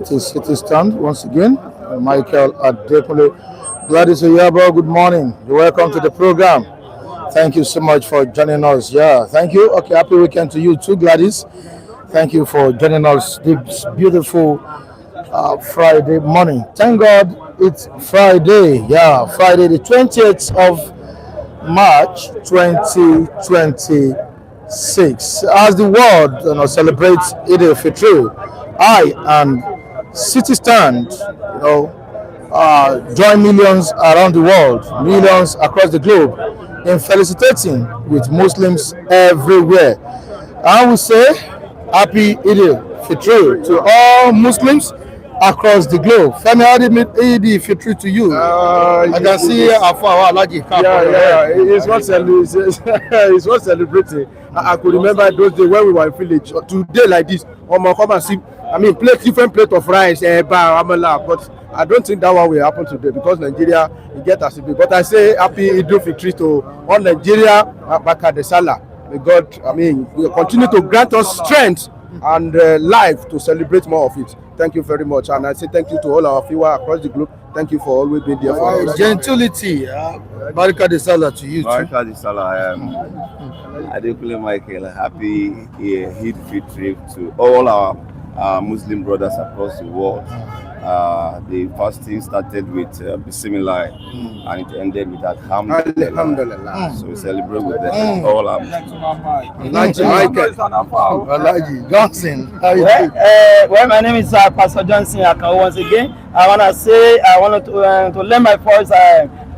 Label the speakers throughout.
Speaker 1: It is stand once again. Michael Adepole. Gladys Oyabo, good morning. You're welcome to the program. Thank you so much for joining us. Yeah, thank you. Okay, happy weekend to you too, Gladys. Thank you for joining us this beautiful Friday morning. Thank God it's Friday. Yeah, Friday the 20th of March 2026. As the world celebrates Eid al-Fitr, I and City Stand, join millions around the world, millions across the globe, in felicitating with Muslims everywhere. I will say happy Eid al-Fitr to all Muslims across the globe. Femi, how did Eid al-Fitr to you? I can see Afa Alaji.
Speaker 2: It's not celebrating. I could remember those days when we were in village. Today like this, come and see. I mean, different plate of rice, amala, but I don't think that one will happen today because Nigeria will get as it be. But I say happy Eid al-Fitr to all Nigeria, Baka de Salah. May God, will continue to grant us strength and life to celebrate more of it. Thank you very much, and I say thank you to all our viewers across the globe. Thank you for always being there for us.
Speaker 1: Gentility, Barika de Salah to you.
Speaker 3: Barika de Salah. Adekunle Michael, happy Eid Fitr to all our Muslim brothers across the world. The fasting started with Bismillah and it ended with Alhamdulillah. So we celebrate with them. All our
Speaker 1: Alaji Johnson.
Speaker 4: Well, my name is Pastor Johnson. Once again, I want to lend my voice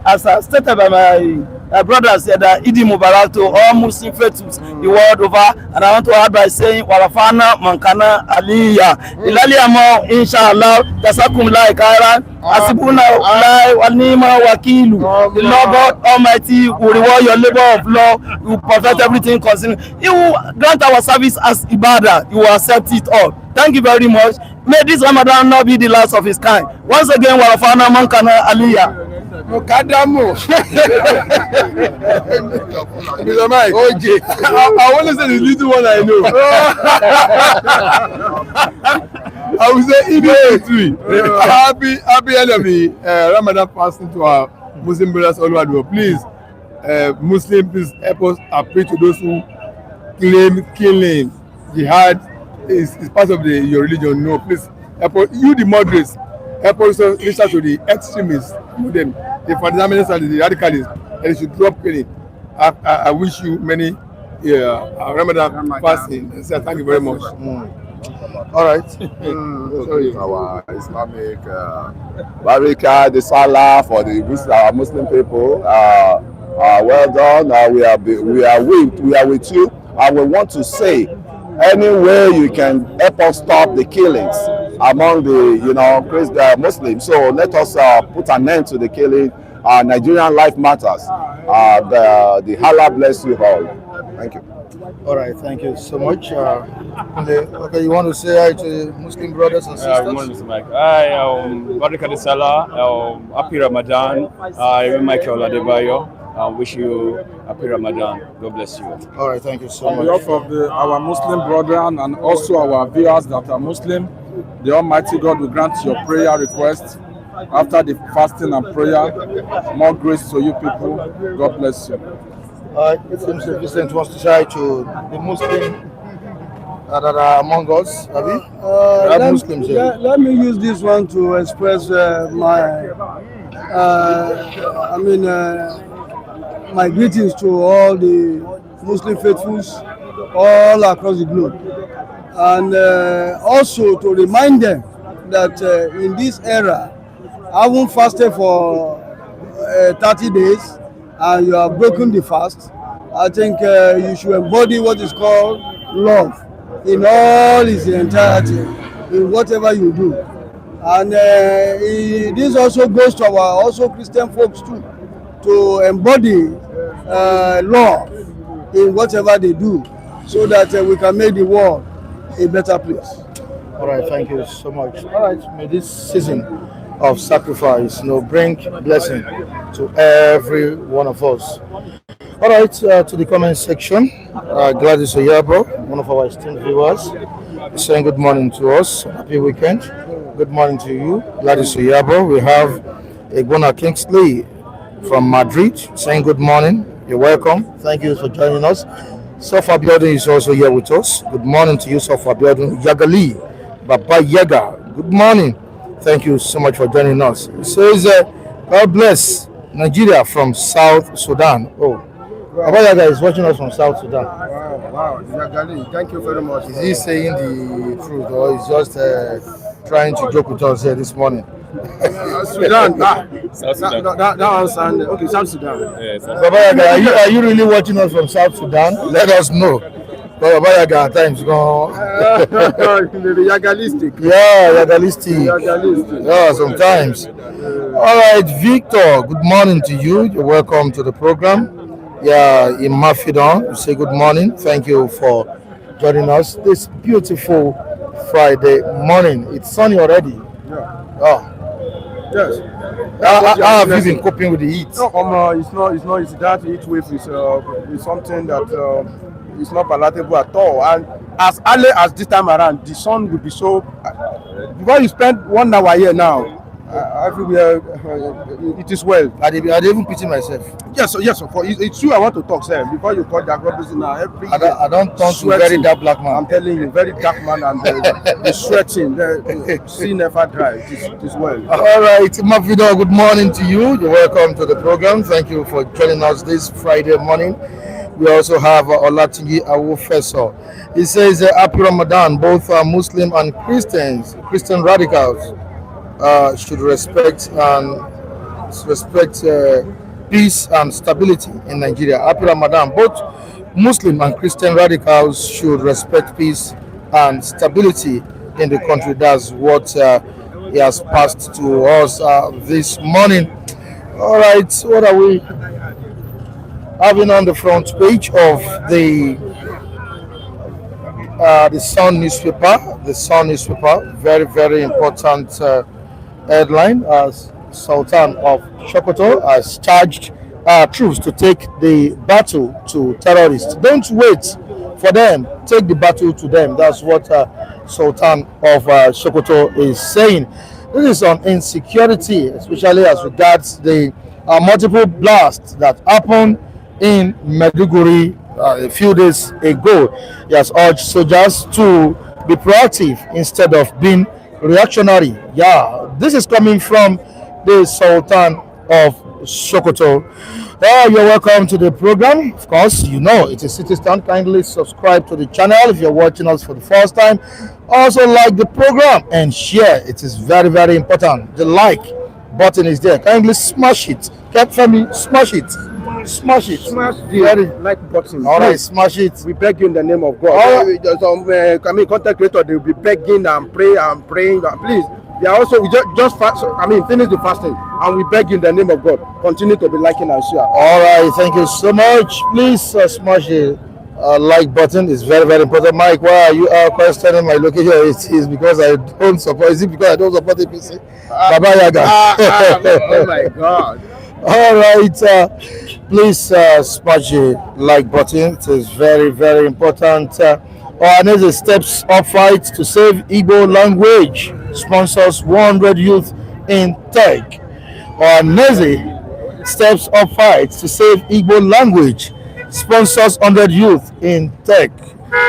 Speaker 4: as stated by my brothers said that Eid Mubarak to all Muslim faithfuls the world over, and I want to add by saying Warafana Mankana Aliyah Ilaliamo Inshallah Tasakum Lai Kairan Asibuna Lai Wanima Wakilu. The Lord God Almighty will reward your labor of love, He will perfect everything concerning. He will grant our service as Ibadah, He will accept it all. Thank you very much. May this Ramadan not be the last of its kind. Once again, Warafana Mankana Aliyah.
Speaker 2: Mukadamu. I want to say the little one I know. I will say Eid happy end of the Ramadan fasting to our Muslim brothers all over the world. Please, Muslim, please help us appeal to those who claim killing jihad is part of your religion. No, please help us, you the moderates. Help us listen to the extremists, the fundamentalists and the radicalists, and they should drop killing. I wish you many Ramadan fasting. So thank you very much.
Speaker 1: All right.
Speaker 3: Our Islamic Barika de Salah for our Muslim people. Well done. We are with you, and we want to say, any way you can help us stop the killings among the Muslims. So let us put an end to the killing. Nigerian life matters. The Allah bless you all. Thank you.
Speaker 1: All right, thank you so much. Okay, you want to say hi to Muslim brothers and sisters?
Speaker 5: Good morning, Mr. Mike. Hi, Barika de Salah, happy Ramadan. I'm Michael Adebayo. I wish you happy Ramadan. God bless you.
Speaker 1: All right, thank you so much.
Speaker 2: On behalf of our Muslim brethren and also our viewers that are Muslim, the Almighty God will grant your prayer request after the fasting and prayer. More grace to you people. God bless you.
Speaker 1: It seems that Vincent wants to say hi to the Muslim that are among us. Have you? Muslims here.
Speaker 6: Let me use this one to express my greetings to all the Muslim faithfuls all across the globe, and also to remind them that in this era, having fasted for 30 days and you have broken the fast, I think you should embody what is called love in all its entirety, in whatever you do. And this also goes to our Christian folks too, to embody love in whatever they do, so that we can make the world a better place.
Speaker 1: All right, thank you so much. All right, may this season of sacrifice bring blessing to every one of us. All right, to the comment section, Gladys Oyabo, one of our esteemed viewers, is saying good morning to us. Happy weekend. Good morning to you. Gladys Oyabo. We have Egona Kingsley from Madrid saying good morning. You're welcome. Thank you for joining us. Sofa Biodun is also here with us. Good morning to you, Sofa Biodun. Yagali, Baba Yaga. Good morning. Thank you so much for joining us. It says, God bless Nigeria from South Sudan. Oh, Baba Yaga is watching us from South Sudan.
Speaker 6: Wow, Yagali, thank you very much.
Speaker 1: Is he saying the truth or is just trying to joke with us here this morning?
Speaker 6: Sudan,
Speaker 5: South Sudan.
Speaker 6: that one sound okay. South Sudan.
Speaker 5: Yeah, South
Speaker 1: Baba Yaga, are you really watching us from South Sudan? Let us know. But Baba Yaga at times go.
Speaker 6: Yagalistic.
Speaker 1: Yeah, Yagalistic.
Speaker 6: Yagalistic.
Speaker 1: Yeah, sometimes. All right, Victor, good morning to you. You're welcome to the program. Yeah, in Mafidon, we say good morning. Thank you for joining us this beautiful Friday morning. It's sunny already. Oh,
Speaker 6: Yes.
Speaker 1: how have you been coping with the heat?
Speaker 6: No, it's not easy. That heat wave is something that is not palatable at all. And as early as this time around, the sun will be so. Because you spend 1 hour here now, everywhere it is well.
Speaker 1: I even pity myself.
Speaker 6: Yes, of course. It's you I want to talk, sir. Before you call that represent now,
Speaker 1: I don't turn to a very dark black man.
Speaker 6: I'm telling you, very dark man, and the sweating, the sea never dry. It is well.
Speaker 1: All right, Mafido, good morning to you. You're welcome to the program. Thank you for joining us this Friday morning. We also have Olatunji Awofeso. He says, Happy Ramadan. Both Muslim and Christian radicals should respect peace and stability in Nigeria. Happy Ramadan. Both Muslim and Christian radicals should respect peace and stability in the country. That's what he has passed to us this morning. All right, what are we having on the front page of the Sun newspaper? The Sun newspaper, very, very important headline as Sultan of Sokoto has charged troops to take the battle to terrorists. Don't wait for them, take the battle to them. That's what Sultan of Sokoto is saying. This is on insecurity, especially as regards the multiple blasts that happened in Maiduguri a few days ago. He has urged soldiers to be proactive instead of being reactionary. Yeah, this is coming from the Sultan of Sokoto. You're welcome to the program. Of course, you know it is Citizen. Kindly subscribe to the channel if you're watching us for the first time. Also like the program and share. It is very, very important. The like button is there. Kindly smash it. Femi, smash it. Smash it.
Speaker 6: Smash the like button.
Speaker 1: All right, smash it.
Speaker 6: We beg you in the name of God. Some content creator, they will be begging and praying. Please, they are also we just fast. Finish the fasting, and we beg you in the name of God. Continue to be liking and share.
Speaker 1: All right, thank you so much. Please smash the like button. It's very, very important. Mike, why are you questioning my location? It is because I don't support. Is it because I don't support APC? Baba Yaga.
Speaker 6: Oh my God.
Speaker 1: All right, please smash the like button. It is very, very important. Ohaneze steps up fight to save Igbo language. Sponsors 100 youth in tech. Ohaneze steps up fight to save Igbo language. Sponsors 100 youth in tech.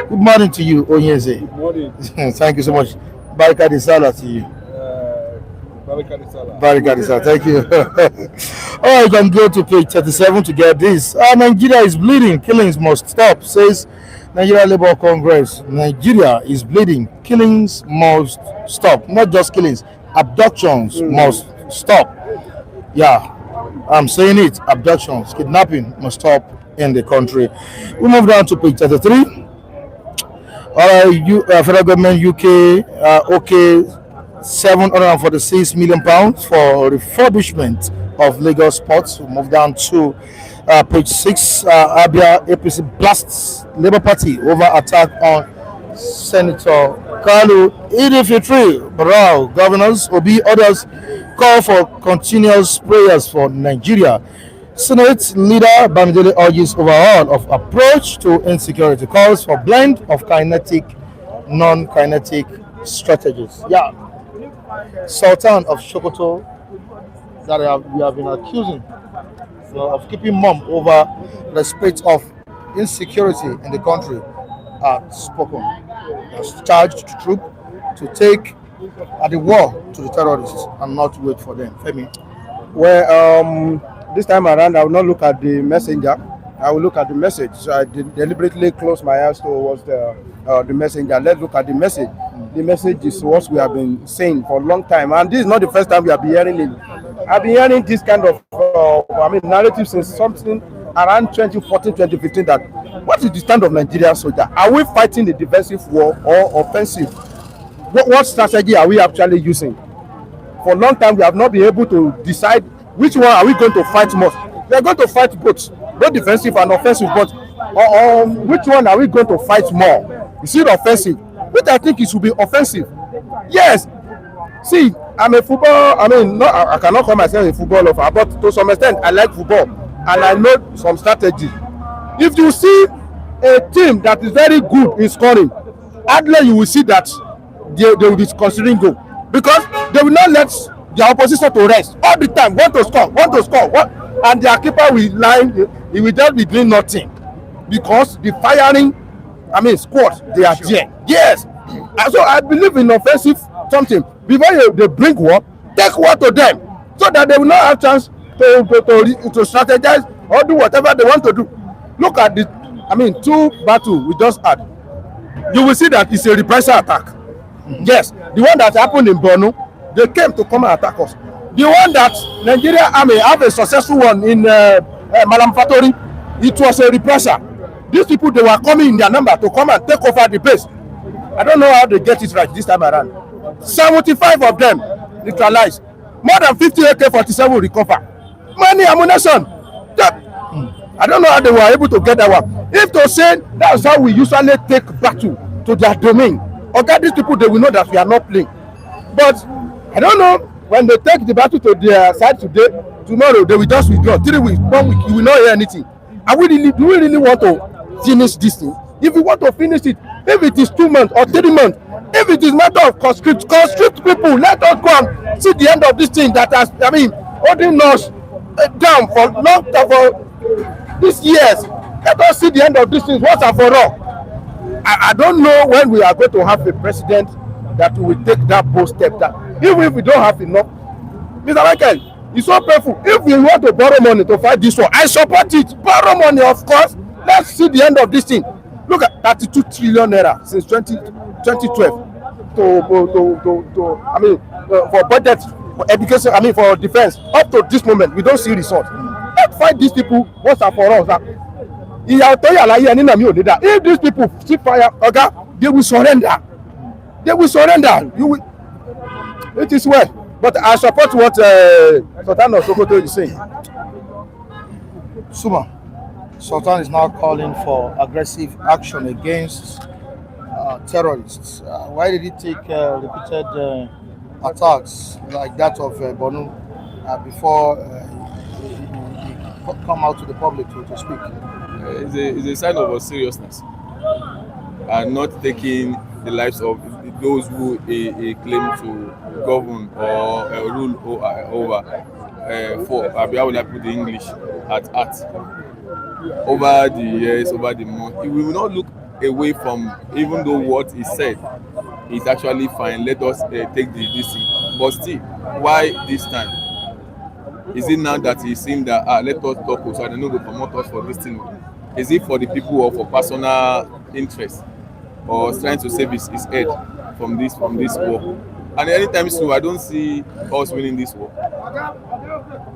Speaker 1: Good morning to you, Onyeze.
Speaker 6: Good morning.
Speaker 1: Thank you so much. Barika de Salah to you. Barika, thank you. All right, you can go to page 37 to get this. Nigeria is bleeding. Killings must stop, says Nigeria Labour Congress. Nigeria is bleeding. Killings must stop. Not just killings, abductions must stop. Yeah, I'm saying it. Abductions, kidnapping must stop in the country. We move down to page 33. All right, federal government UK, okay. £746 million for refurbishment of Lagos ports. We move down to page 6. Abia APC blasts Labour Party over attack on Senator Kalu. Idifitri, Barrow, governors, Obi, others call for continuous prayers for Nigeria. Senate leader Bamidele urges overhaul of approach to insecurity. Calls for blend of kinetic, non-kinetic strategies. Yeah. Sultan of Sokoto that we have been accusing of keeping mum over the spate of insecurity in the country spoken. Has charged the troop to take the war to the terrorists and not wait for them. Femi.
Speaker 6: Well, this time around, I will not look at the messenger. I will look at the message. So I deliberately close my eyes towards the messenger. Let's look at the message. The message is what we have been saying for a long time, and this is not the first time we have been hearing it. I've been hearing this kind of narrative since something around 2014, 2015. That what is the stand of Nigerian soldier? Are we fighting the defensive war or offensive? What strategy are we actually using? For a long time, we have not been able to decide which one are we going to fight most. We are going to fight both defensive and offensive, but which one are we going to fight more? Is it offensive? Which I think it should be offensive. Yes. See, I'm a football. I cannot call myself a football lover, but to some extent, I like football and I know some strategy. If you see a team that is very good in scoring, hardly you will see that they will be considering goal, because they will not let their opposition to rest all the time. Want to score, and their keeper will line. He will just be doing nothing because the firing, squad, they are there. Yes, and so I believe in offensive something. Before they bring war, take war to them so that they will not have chance to strategize or do whatever they want to do. Look at the, two battles we just had. You will see that it's a reprisal attack. Yes, the one that happened in Borno, they came to come and attack us. The one that Nigeria Army have a successful one in Malam Fatori, it was a reprisal. These people, they were coming in their number to come and take over the place. I don't know how they get it right this time around. 75 of them neutralized. More than 50 AK-47 recover. Many ammunition. I don't know how they were able to get that one. If to say that's how we usually take battle to their domain, okay, these people, they will know that we are not playing. But I don't know, when they take the battle to their side today, tomorrow they will just withdraw. 3 weeks, 1 week, you will not hear anything. Do we really want to finish this thing? If we want to finish it, if it is 2 months or 3 months, if it is matter of conscript people, let us go and see the end of this thing that has, holding us down for long time for these years. Let us see the end of this thing once and for all. I don't know when we are going to have a president that will take that bold step. That even if we don't have enough, Mr. Michael, it's so painful. If we want to borrow money to fight this war, I support it. Borrow money, of course. Let's see the end of this thing. Look at 32 trillion naira since 2012 for budget, for education, for defense. Up to this moment, we don't see results. Let's fight these people once and for all. If these people see fire, okay, they will surrender. It is well. But I support what Sultan of Sokoto is saying.
Speaker 1: Suma, Sultan is now calling for aggressive action against terrorists. Why did he take repeated attacks like that of Borno before he come out to the public to speak?
Speaker 7: It's a sign of seriousness and not taking the lives of those who claim to govern or rule over for how would I put the English at over the years, over the month. We will not look away from, even though what is said is actually fine. Let us take this thing. But still, why this time? Is it now that he seemed that let us talk so I don't know to promote us for this thing? Is it for the people or for personal interest, or trying to save his head from this war? And anytime soon, I don't see us winning this war,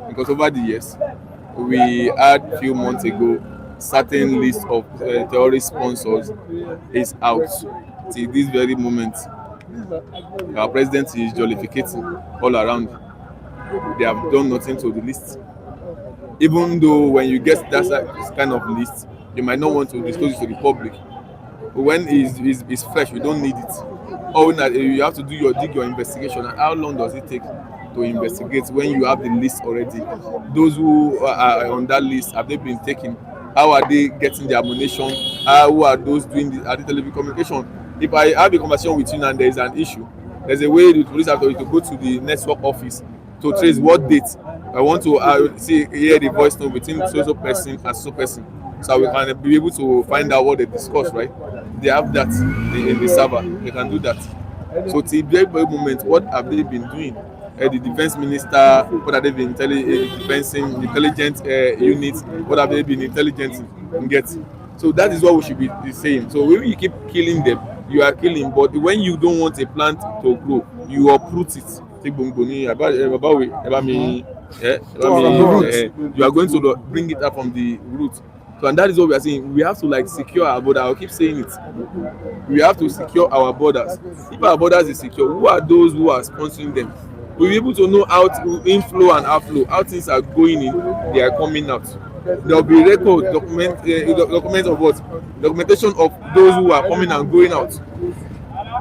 Speaker 7: because over the years, we had a few months ago certain list of terrorist sponsors is out till this very moment. Our president is jollificating all around. They have done nothing to the list. Even though when you get that kind of list, you might not want to disclose it to the public. But when it's fresh, you don't need it. Or you have to dig your investigation. And how long does it take to investigate when you have the list already? Those who are on that list, have they been taken? How are they getting the ammunition? Who are those doing are the telecommunication? If I have a conversation with you and there is an issue, there's a way the police have to go to the network office to trace what date I want to hear the voice note between so person and so person, so we can be able to find out what they discuss, right? They have that in the server. They can do that. So till the very moment, what have they been doing? The defense minister, what have they been intelligence units, what have they been intelligence get? So that is what we should be saying. So when you keep killing them, you are killing. But when you don't want a plant to grow, you uproot it. You are going to bring it up from the root. So, and that is what we are saying. We have to like secure our border. I'll keep saying it. We have to secure our borders. If our borders is secure, who are those who are sponsoring them? We'll be able to know how to inflow and outflow, how things are going in, they are coming out. There will be documentation of those who are coming and going out.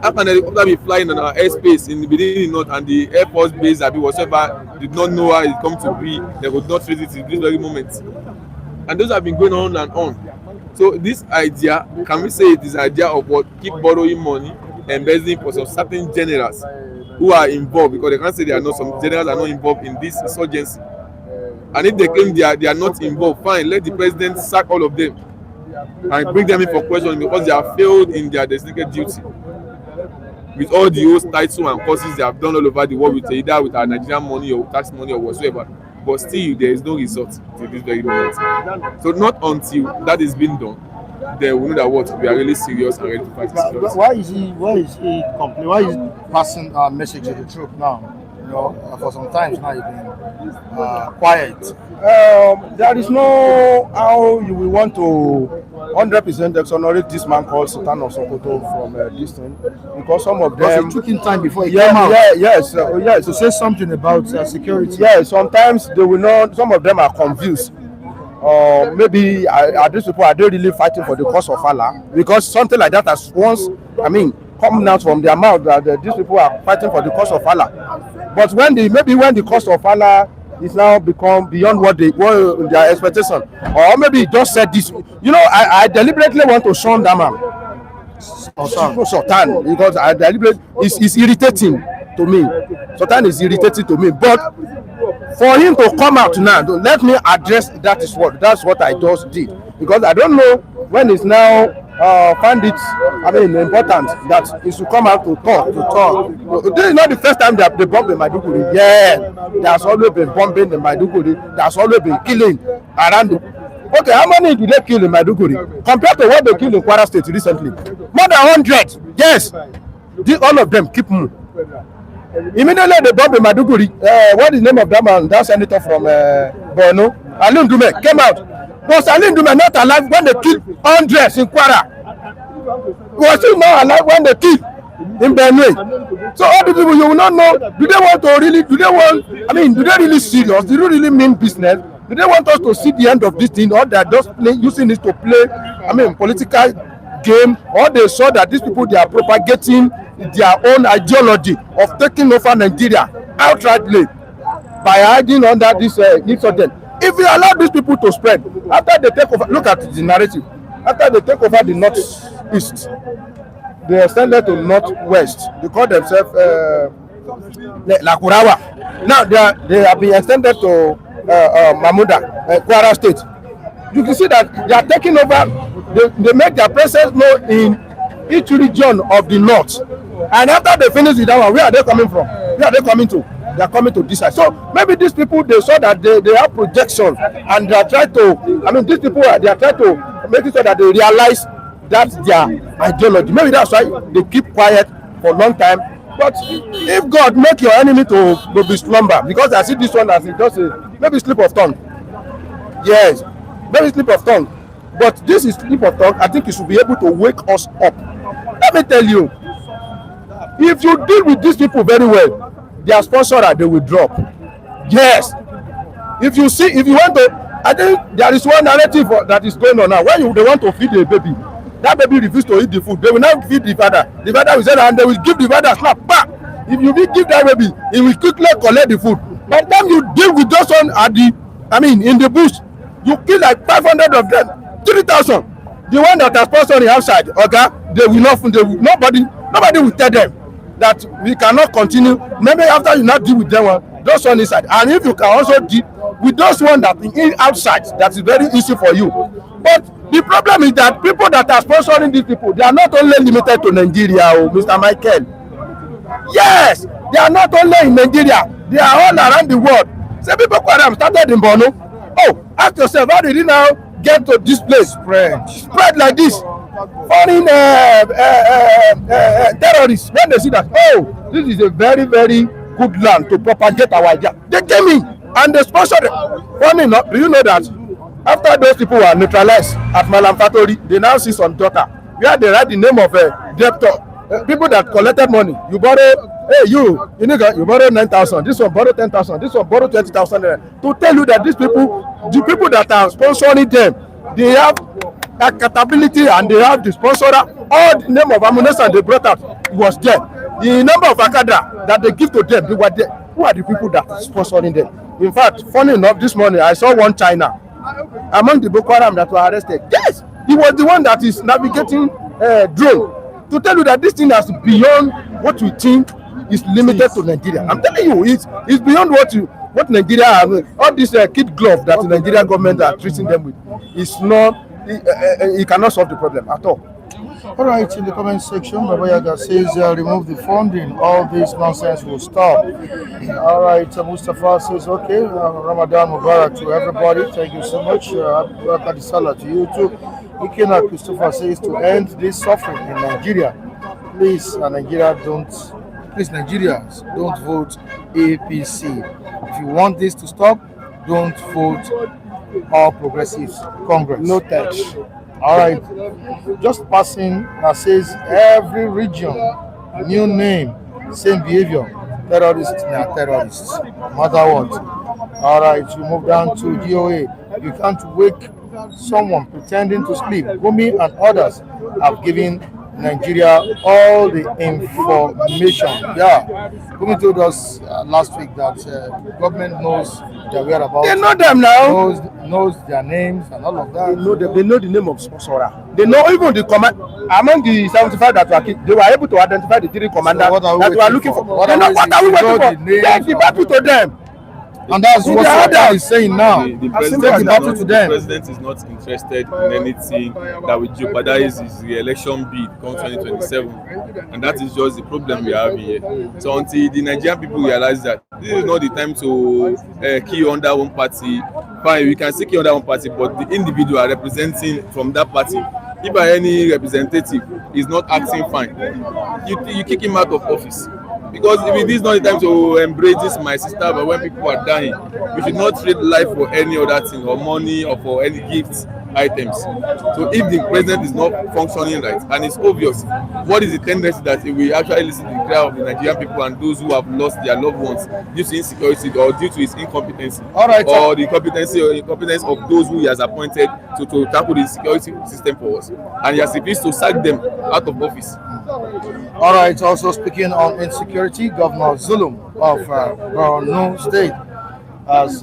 Speaker 7: How can the helicopter be flying on our airspace in the beginning north and the Air Force base whatsoever did not know how it come to be, they would not trace it in this very moment. And those have been going on and on. So this idea, can we say it is idea of what? Keep borrowing money, embezzling for some certain generals who are involved, because they can't say some generals are not involved in this insurgency. And if they claim they are not involved, fine, let the president sack all of them and bring them in for questioning because they have failed in their designated duty. With all the old titles and courses they have done all over the world, with either with our Nigerian money or tax money or whatsoever, but still there is no result to this very moment. So not until that is being done, then we know that what we are really serious and ready to fight security.
Speaker 1: Why is he complaining? Why is he passing a message to the troop now? You know, for some time now you've been quiet.
Speaker 8: There is no how you will want to 100% exonerate this man called Sultan of Sokoto from this thing, because some of them
Speaker 1: it took him time before he came out.
Speaker 8: Yes,
Speaker 1: to say something about security.
Speaker 8: Yeah, sometimes they will not. Some of them are confused. Maybe are these people, are they really fighting for the cause of Allah? Because something like that has once, come out from their mouth that these people are fighting for the cause of Allah. But when the cause of Allah is now become beyond what their expectation, or maybe he just said this. You know, I deliberately want to shun that man, Sultan, because I deliberately is irritating to me. Sultan is irritating to me, but for him to come out now, let me address that's what I just did, because I don't know when it's now find it important that he should come out to talk. This is not the first time they bombed in Maiduguri. Yeah, there's always been bombing in Maiduguri. There's always been killing around Okay, how many did they kill in Maiduguri compared to what they killed in Kwara State recently? More than 100. Yes, all of them keep moving. Immediately they bombed in Maiduguri. What is the name of that man? That senator from Borno, Ali Ndume, came out. Was Ali Ndume not alive when they killed hundreds in Kwara? Was he not alive when they killed in Benue? So all the people, you will not know. Do they really serious? Do they really mean business? Do they want us to see the end of this thing, or they are just using it to play political game, or they saw that these people, they are propagating their own ideology of taking over Nigeria outrightly by hiding under this insurgent? If you allow these people to spread, after they take over, look at the narrative, after they take over the northeast, they extended to northwest. They call themselves Lakurawa. Now they have been extended to Mamuda, Kwara State. You can see that they are taking over. They make their presence known in each region of the north. And after they finish with that one, where are they coming from? Where are they coming to? They are coming to this side. So maybe these people, they saw that they have projection, and they are trying to. These people they are trying to make it so that they realize that's their ideology. Maybe that's why they keep quiet for a long time. But if God make your enemy to be slumber, because I see this one as just maybe slip of tongue. Yes, maybe slip of tongue. But this is slip of tongue. I think it should be able to wake us up. Let me tell you, if you deal with these people very well, their sponsor they will drop. Yes. If you want to, I think there is one narrative that is going on now. When they want to feed a baby, that baby refuses to eat the food. They will not feed the father. The father will say, and they will give the father a slap. Bah! If you give that baby, he will quickly collect the food. By the time you deal with those one in the bush, you kill like 500 of them, 3,000. The one that are sponsoring outside, okay, nobody will tell them. that we cannot continue. Maybe after you not deal with them one, those one inside, and if you can also deal with those one that in outside, that is very easy for you. But the problem is that people that are sponsoring these people, they are not only limited to Nigeria, Mr. Michael. Yes, they are not only in Nigeria, they are all around the world. Say people started in Borno. Oh, ask yourself, how did you now get to this place? Spread like this. Foreign terrorists, when they see that, oh, this is a very, very good land to propagate our idea, they came in and they sponsored it. Funny enough, do you know that after those people were neutralized at Malam Fatori, they now see some data where they write the name of a debtor, people that collected money. You borrow, hey, you borrow 9,000, this one borrow 10,000, this one borrow 20,000, to tell you that these people, the people that are sponsoring them, they have accountability and they have the sponsor. All the name of ammunition they brought out was there. The number of akada that they give to them, they were there. Who are the people that are sponsoring them? In fact, funny enough, this morning I saw one China among the Boko Haram that were arrested. Yes, he was the one that is navigating drone, to tell you that this thing is beyond what we think is limited to Nigeria. I'm telling you, it's beyond what Nigeria have. All this kid glove that the Nigerian government are treating them with is not. It cannot solve the problem at all.
Speaker 1: All right, in the comment section, Babayaga says, remove the funding, all this nonsense will stop. All right, Mustafa says, okay, Ramadan Mubarak to everybody. Thank you so much. Happy Salah to you too. Ikena Christopher says, to end this suffering in Nigeria, please, Nigerians don't vote APC. If you want this to stop, don't vote All Progressives Congress.
Speaker 8: Noted.
Speaker 1: All right, just passing that says every region, new name, same behavior. Terrorists are terrorists, no matter what. All right, you move down to DOA. You can't wake someone pretending to sleep. Gumi and others have given Nigeria all the information. Yeah, Gumi told us last week that government knows their whereabouts.
Speaker 8: They know them now.
Speaker 1: Knows their names and all of that.
Speaker 8: They know them. They know the name of sponsor. They know even the command. Among the 75 that were killed, they were able to identify the 3 commanders that were looking for. What are we waiting for? Take the battle to them.
Speaker 1: And that's what Sultan is saying now.
Speaker 7: The president is not interested in anything that will jeopardize his re-election bid come 2027, and that is just the problem we have here. So until the Nigerian people realize that this is not the time to kill under one party, fine, we can still kill under one party, but the individual representing from that party, if by any representative is not acting fine, you kick him out of office. Because if this is not the time to embrace this my sister, but when people are dying, we should not trade life for any other thing, or money, or for any gifts items. So if the president is not functioning right, and it's obvious, what is the tendency that we actually listen to the cry of the Nigerian people and those who have lost their loved ones due to insecurity or due to his incompetency, or the competency or incompetence of those who he has appointed to tackle the security system for us, and he has refused to sack them out of office.
Speaker 1: All right, also speaking on insecurity, Governor Zulum of Borno State has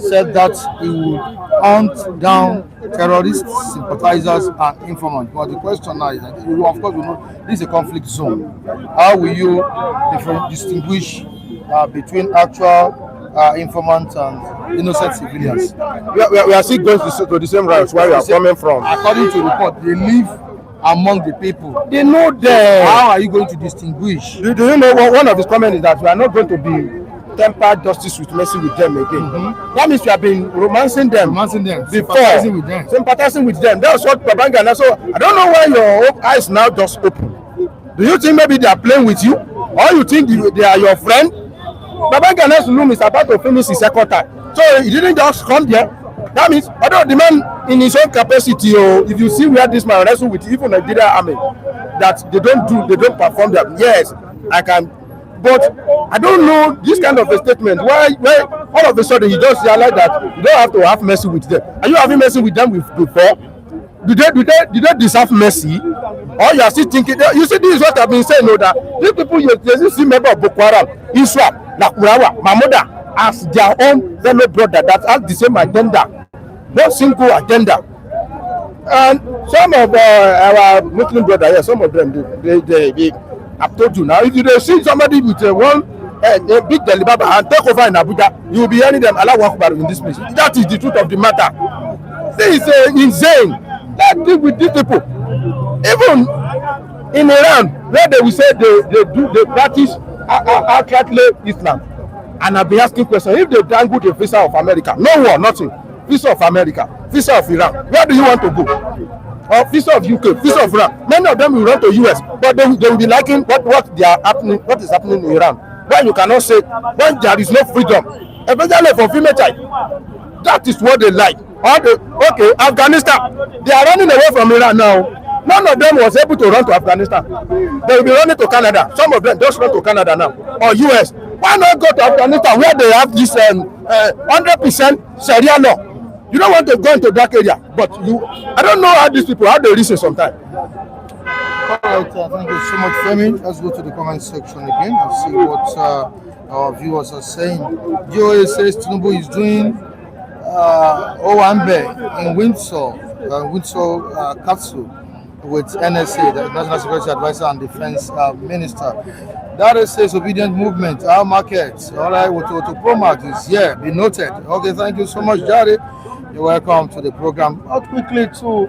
Speaker 1: said that he will hunt down terrorists, sympathizers, and informants. But the question now is that, of course, we know this is a conflict zone. How will you distinguish between actual informants and innocent civilians?
Speaker 8: We are still going to the same routes where we are coming from.
Speaker 1: According to report, they live among the people.
Speaker 8: They know them.
Speaker 1: How are you going to distinguish?
Speaker 8: Do you know one of his comments is that we are not going to be tempered justice with messing with them again. That means we have been romancing them before, sympathizing with them. That's what Babagana. So I don't know why your eyes now just open. Do you think maybe they are playing with you, or you think they are your friend? Babagana Zulum is about to finish his second time, so he didn't just come there. That means, although the man in his own capacity, if you see where this man wrestle with even Nigeria army, that they don't perform that. Yes, I can. But I don't know this kind of a statement. Why all of a sudden you just realize that you don't have to have mercy with them? Are you having mercy with them before? Did they deserve mercy? Or you are still thinking? You see, this is what I've been saying. No, that these people you see member of Boko Haram, Iswap, Nakurawa, Mamuda as their own fellow brother that has the same agenda, no single agenda. And some of our Muslim brothers, some of them I've told you now. If you see somebody with a big Delibaba and take over in Abuja, you will be hearing them Allah Akbar in this place. That is the truth of the matter. This is insane. Let's deal with these people. Even in Iran, where they will say they practice outrightly Islam, and I'll be asking questions. If they dangle the visa of America, no war, nothing. Visa of America, visa of Iran, where do you want to go? Or visa of UK, visa of Iran. Many of them will run to US, but they will be liking what is happening in Iran. When you cannot say, when there is no freedom, especially for female child, that is what they like. Okay, Afghanistan, they are running away from Iran now. None of them was able to run to Afghanistan. They will be running to Canada. Some of them just run to Canada now, or US. Why not go to Afghanistan where they have this 100% Sharia law? You don't want to go into that area, but I don't know how these people, how they reason sometimes.
Speaker 1: All right, thank you so much, Femi. Let's go to the comment section again and see what our viewers are saying. GOA says Tinubu is doing Owambe in Windsor Capsule with NSA, the National Security Advisor and Defense Minister. That says obedient movement, our markets. All right, to Promax is here, be noted. Okay, thank you so much, Jare. You're welcome to the program. Out quickly to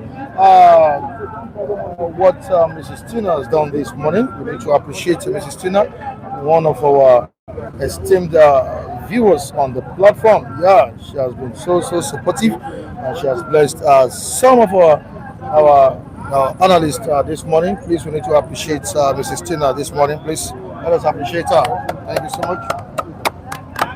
Speaker 1: what Mrs. Tina has done this morning. We need to appreciate Mrs. Tina, one of our esteemed viewers on the platform. Yeah, she has been so supportive, and she has blessed some of our analysts this morning. Please, we need to appreciate Mrs. Tina this morning. Please, let us appreciate her. Thank you so much.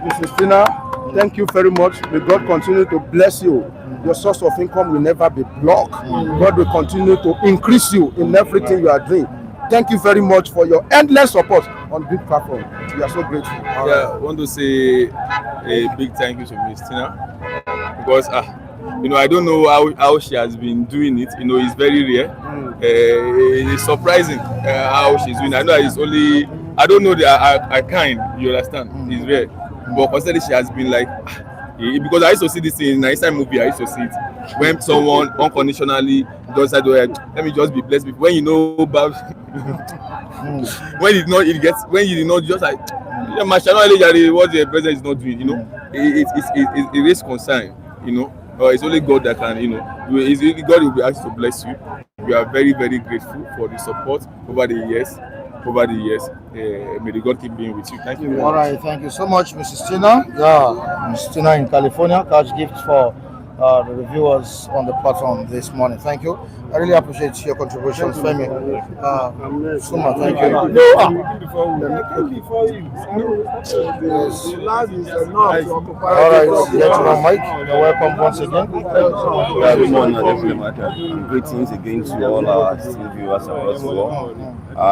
Speaker 8: Mrs. Tina, thank you very much. May God continue to bless you. Your source of income will never be blocked. God will continue to increase you in everything you are doing. Thank you very much for your endless support on this platform. We are so grateful.
Speaker 7: I want to say a big thank you to Ms. Tina, because I don't know how she has been doing it. It's very rare. It's surprising how she's doing. I know it's only, I don't know the kind, you understand? It's rare. But constantly she has been like, because I used to see this in an inside movie. I used to see it when someone unconditionally does that. Let me just be blessed. When you know about when you know just like my channel, what the president is not doing. It raises concern. It's only God that can. It's only God will be asked to bless you. We are very, very grateful for the support over the years. May the God keep being with you. Thank you.
Speaker 1: All right, thank you so much, Mrs. Tina. Yeah, Mrs. Tina in California. Cash gift for the reviewers on the platform this morning. Thank you. I really appreciate your contributions, Femi. Suma, thank you. All right, gentlemen, Mike, you're welcome once again.
Speaker 9: Good morning, greetings again to all our esteemed viewers across the world.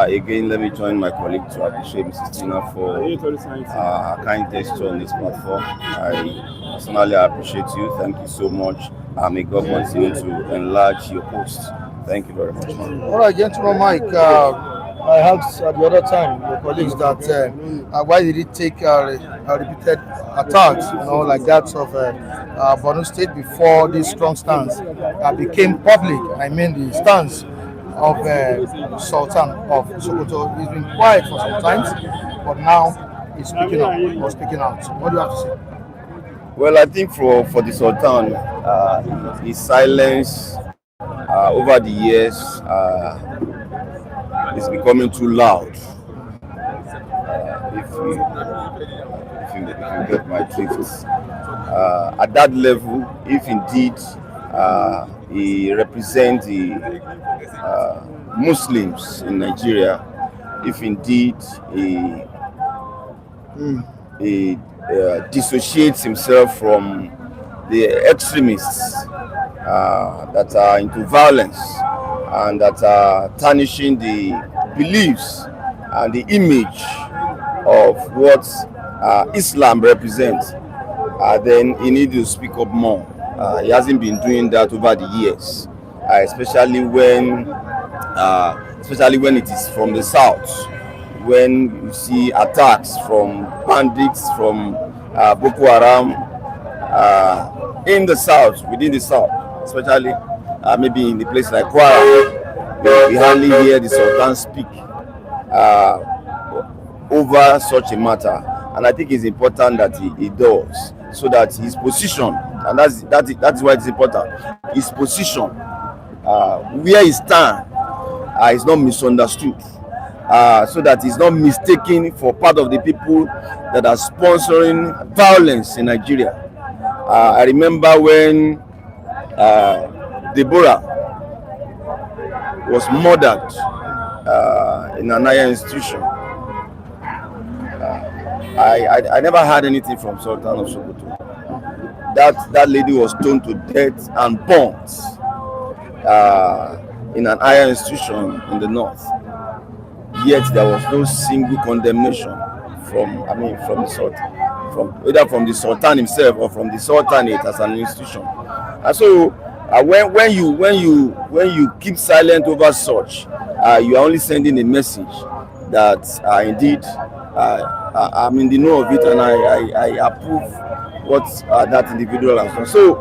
Speaker 9: Again, let me join my colleague to appreciate Mrs. Tina for her kind gesture on this platform. I personally appreciate you. Thank you so much. May God continue to enlarge your post. Thank you very much.
Speaker 1: All right, gentlemen, Mike. I asked the other time your colleagues that why did it take repeated attacks, like that of Borno State before this strong stance became public. I mean, the stance of Sultan of Sokoto. He's been quiet for some time, but now he's speaking out. What do you have to say?
Speaker 9: Well, I think for the Sultan, his silence over the years is becoming too loud. If you get my drift, at that level, if indeed he represents the Muslims in Nigeria, if indeed he dissociates himself from the extremists that are into violence and that are tarnishing the beliefs and the image of what Islam represents, then he needs to speak up more. He hasn't been doing that over the years, especially when it is from the south, when you see attacks from bandits, from Boko Haram in the south, within the south, especially maybe in the place like Kwara, we hardly hear the Sultan speak. over such a matter, and I think it's important that he does, so that his position, and that's why it's important, his position, where he stands, is not misunderstood, so that he's not mistaken for part of the people that are sponsoring violence in Nigeria. I remember when Deborah was murdered in an higher institution. I never heard anything from Sultan of Sokoto. That lady was stoned to death and burnt in an higher institution in the north. Yet there was no single condemnation from the Sultan, either from the Sultan himself or from the Sultanate as an institution. And so when you keep silent over such, you are only sending a message that indeed I'm in the know of it, and I approve what that individual has done. So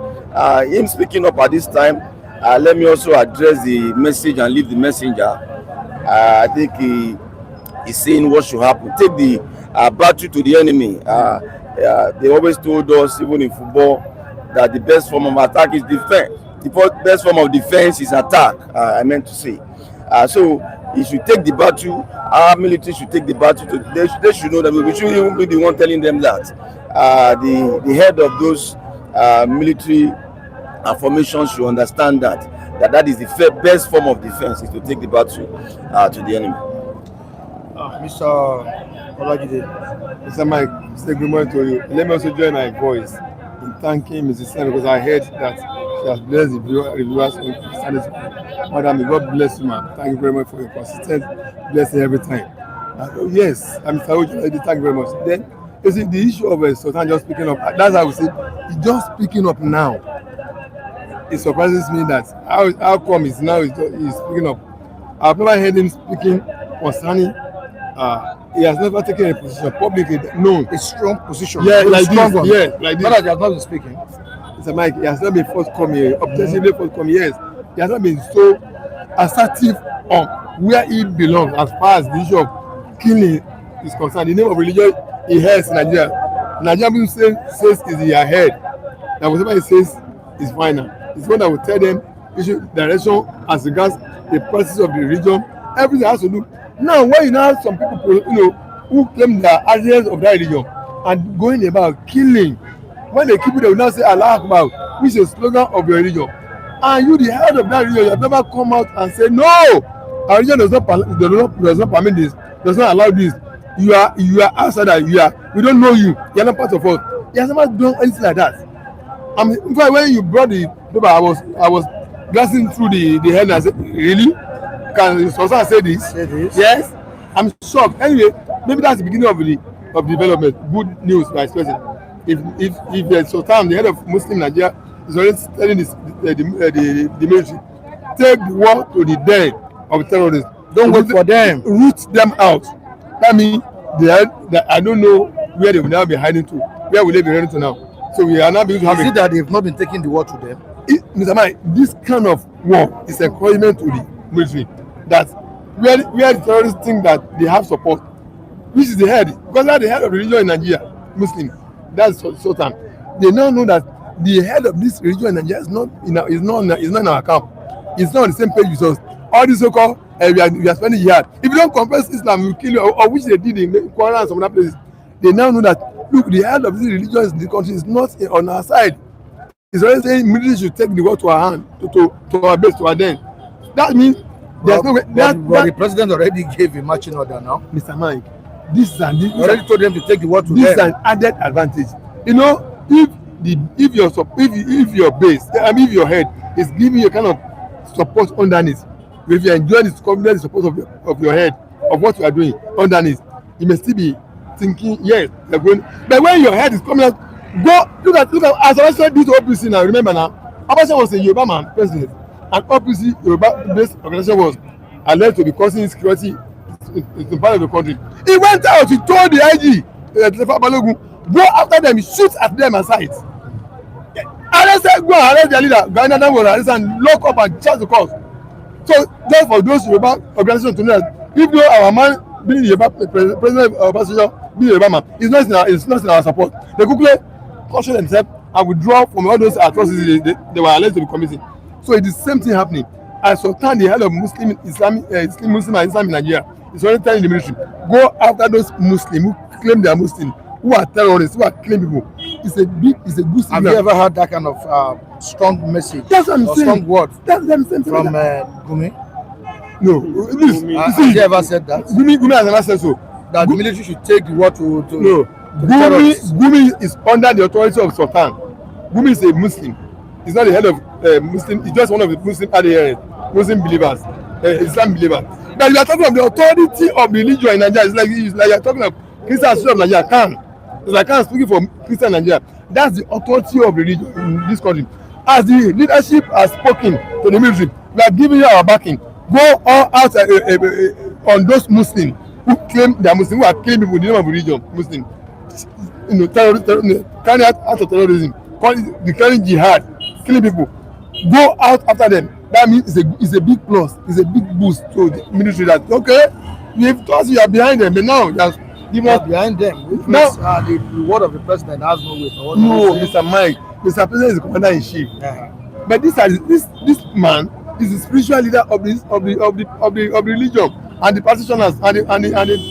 Speaker 9: him speaking up at this time, let me also address the message and leave the messenger. I think he's saying what should happen. Take the battle to the enemy. They always told us, even in football, that the best form of attack is defense. The best form of defense is attack, I meant to say. So he should take the battle. Our military should take the battle. They should know that we should even be the one telling them that. The head of those military formations should understand that is the best form of defense, is to take the battle to the enemy.
Speaker 1: Mr. Olajide.
Speaker 2: Mr. Mike, Mr. good morning to you. Let me also join my voice in thanking Mrs. Sen, because I heard that she has blessed the reviewers on Sunday. Madam, God bless you, ma'am. Thank you very much for your consistent blessing every time. Yes, I'm Mr. Olajide, thank you very much. Then, you see, the issue of Sultan just speaking up, that's how we say, he's just speaking up now. It surprises me that how come he's speaking up. I've never heard him speaking concerning. He has never taken a position publicly. No,
Speaker 1: A strong position.
Speaker 2: yeah, like
Speaker 1: strong
Speaker 2: this.
Speaker 1: one.
Speaker 2: Yeah, like
Speaker 1: Not
Speaker 2: this.
Speaker 1: that he has not been speaking.
Speaker 2: Mr. Mike, he has not been forthcoming, obsessively forthcoming. Yes, he has not been so assertive on where he belongs as far as the issue of killing is concerned. The name of religion he has in Nigeria. Nigerian people says is he ahead. That whatever he says is final. It's one that will tell them issue direction as regards the practice of the religion. Everything has to do. Now, when you now have some people, who claim they are adherents of that religion and going about killing, when they keep it, they will now say Allah Akbar, which is a slogan of your religion. And you, the head of that religion, you have never come out and say, no, our religion does not permit this, does not allow this. You are outsider. We don't know you. You are not part of us. He has never done anything like that. In fact, when you brought the paper, I was glancing through the head and I said, really? Can Sultan say this? Yes. I'm shocked. Anyway, maybe that's the beginning of development. Good news, Vice President. If the Sultan, the head of Muslim Nigeria, is already telling the military, take the war to the den of terrorists.
Speaker 1: Don't wait for them.
Speaker 2: Root them out. That means I don't know where they will now be hiding to. Where will they be heading to now? So we are now being to have.
Speaker 1: Is it that they've not been taking the war to them?
Speaker 2: Mr. Mike, this kind of war is encouragement to the military that where the terrorists think that they have support, which is the head, because that's the head of religion in Nigeria, Muslim, that's Sultan. They now know that the head of this religion in Nigeria is not in our camp. It's not on the same page with us. All this so-called we are spending yard. If you don't confess Islam, we kill you, or which they did in Kuala and some other places. They now know that look, the head of this religion in the country is not on our side. It's already saying military should take the war to our hand, to our base, to our den. That means there's no way.
Speaker 1: The president already gave a marching order now.
Speaker 2: Mr. Mike, this
Speaker 1: already told them to take the war to them.
Speaker 2: This is an added advantage. You know, if your base, if your head is giving you a kind of support underneath, if you enjoy the confidence support of your head of what you are doing underneath, you may still be thinking, yes, they're going. But when your head is coming out, look at as I said this OPC now. Remember now, Abacha was a Yoruba man president, and OPC Yoruba-based organization was alleged to be causing insecurity in part of the country. He went out. He told the IG, Balogun, go after them, shoot at them aside. Arrest them, go and arrest their leader. Ghana was arrested and lock up and charge the cause. So just for those Yoruba organizations to know that if though our man being President Obasanjo, being Yoruba man, it's not in our support. They quickly caution themselves and withdraw from all those atrocities they were alleged to be committing. So it is the same thing happening. As Sultan, the head of Muslim and Islam in Nigeria, is already telling the military, go after those Muslims who claim they are Muslim, who are terrorists, who are killing people. It's a good signal.
Speaker 1: Have you ever heard that kind of strong message?
Speaker 2: That's what I'm saying.
Speaker 1: Strong word
Speaker 2: That's what I'm saying.
Speaker 1: from Gumi?
Speaker 2: No,
Speaker 1: Have you ever said that?
Speaker 2: Gumi has never said so.
Speaker 1: That the military should take the word to
Speaker 2: No, Gumi is under the authority of Sultan. Gumi is a Muslim. He's not the head of Muslim. He's just one of the Muslim adherents, Muslim believers, Islam believers. But you are talking of the authority of religion in Nigeria. It's like you're talking of Christian Association of Nigeria. It's like I'm speaking for Christian Nigeria. That's the authority of religion in this country. As the leadership has spoken to the military, we are giving you our backing. Go all out on those Muslims who claim they are Muslim, who are killing people in the name of religion, Muslim. Carrying out of terrorism, declaring jihad, killing people. Go out after them. That means it's a big plus. It's a big boost to the military that, okay, you've told us you are behind them, but now you are giving us
Speaker 1: behind them.
Speaker 2: Now,
Speaker 1: the word of the president has no weight.
Speaker 2: No, Mr. Mike. Mr. President is the commander in chief. But this man is the spiritual leader of the religion, and the practitioners and the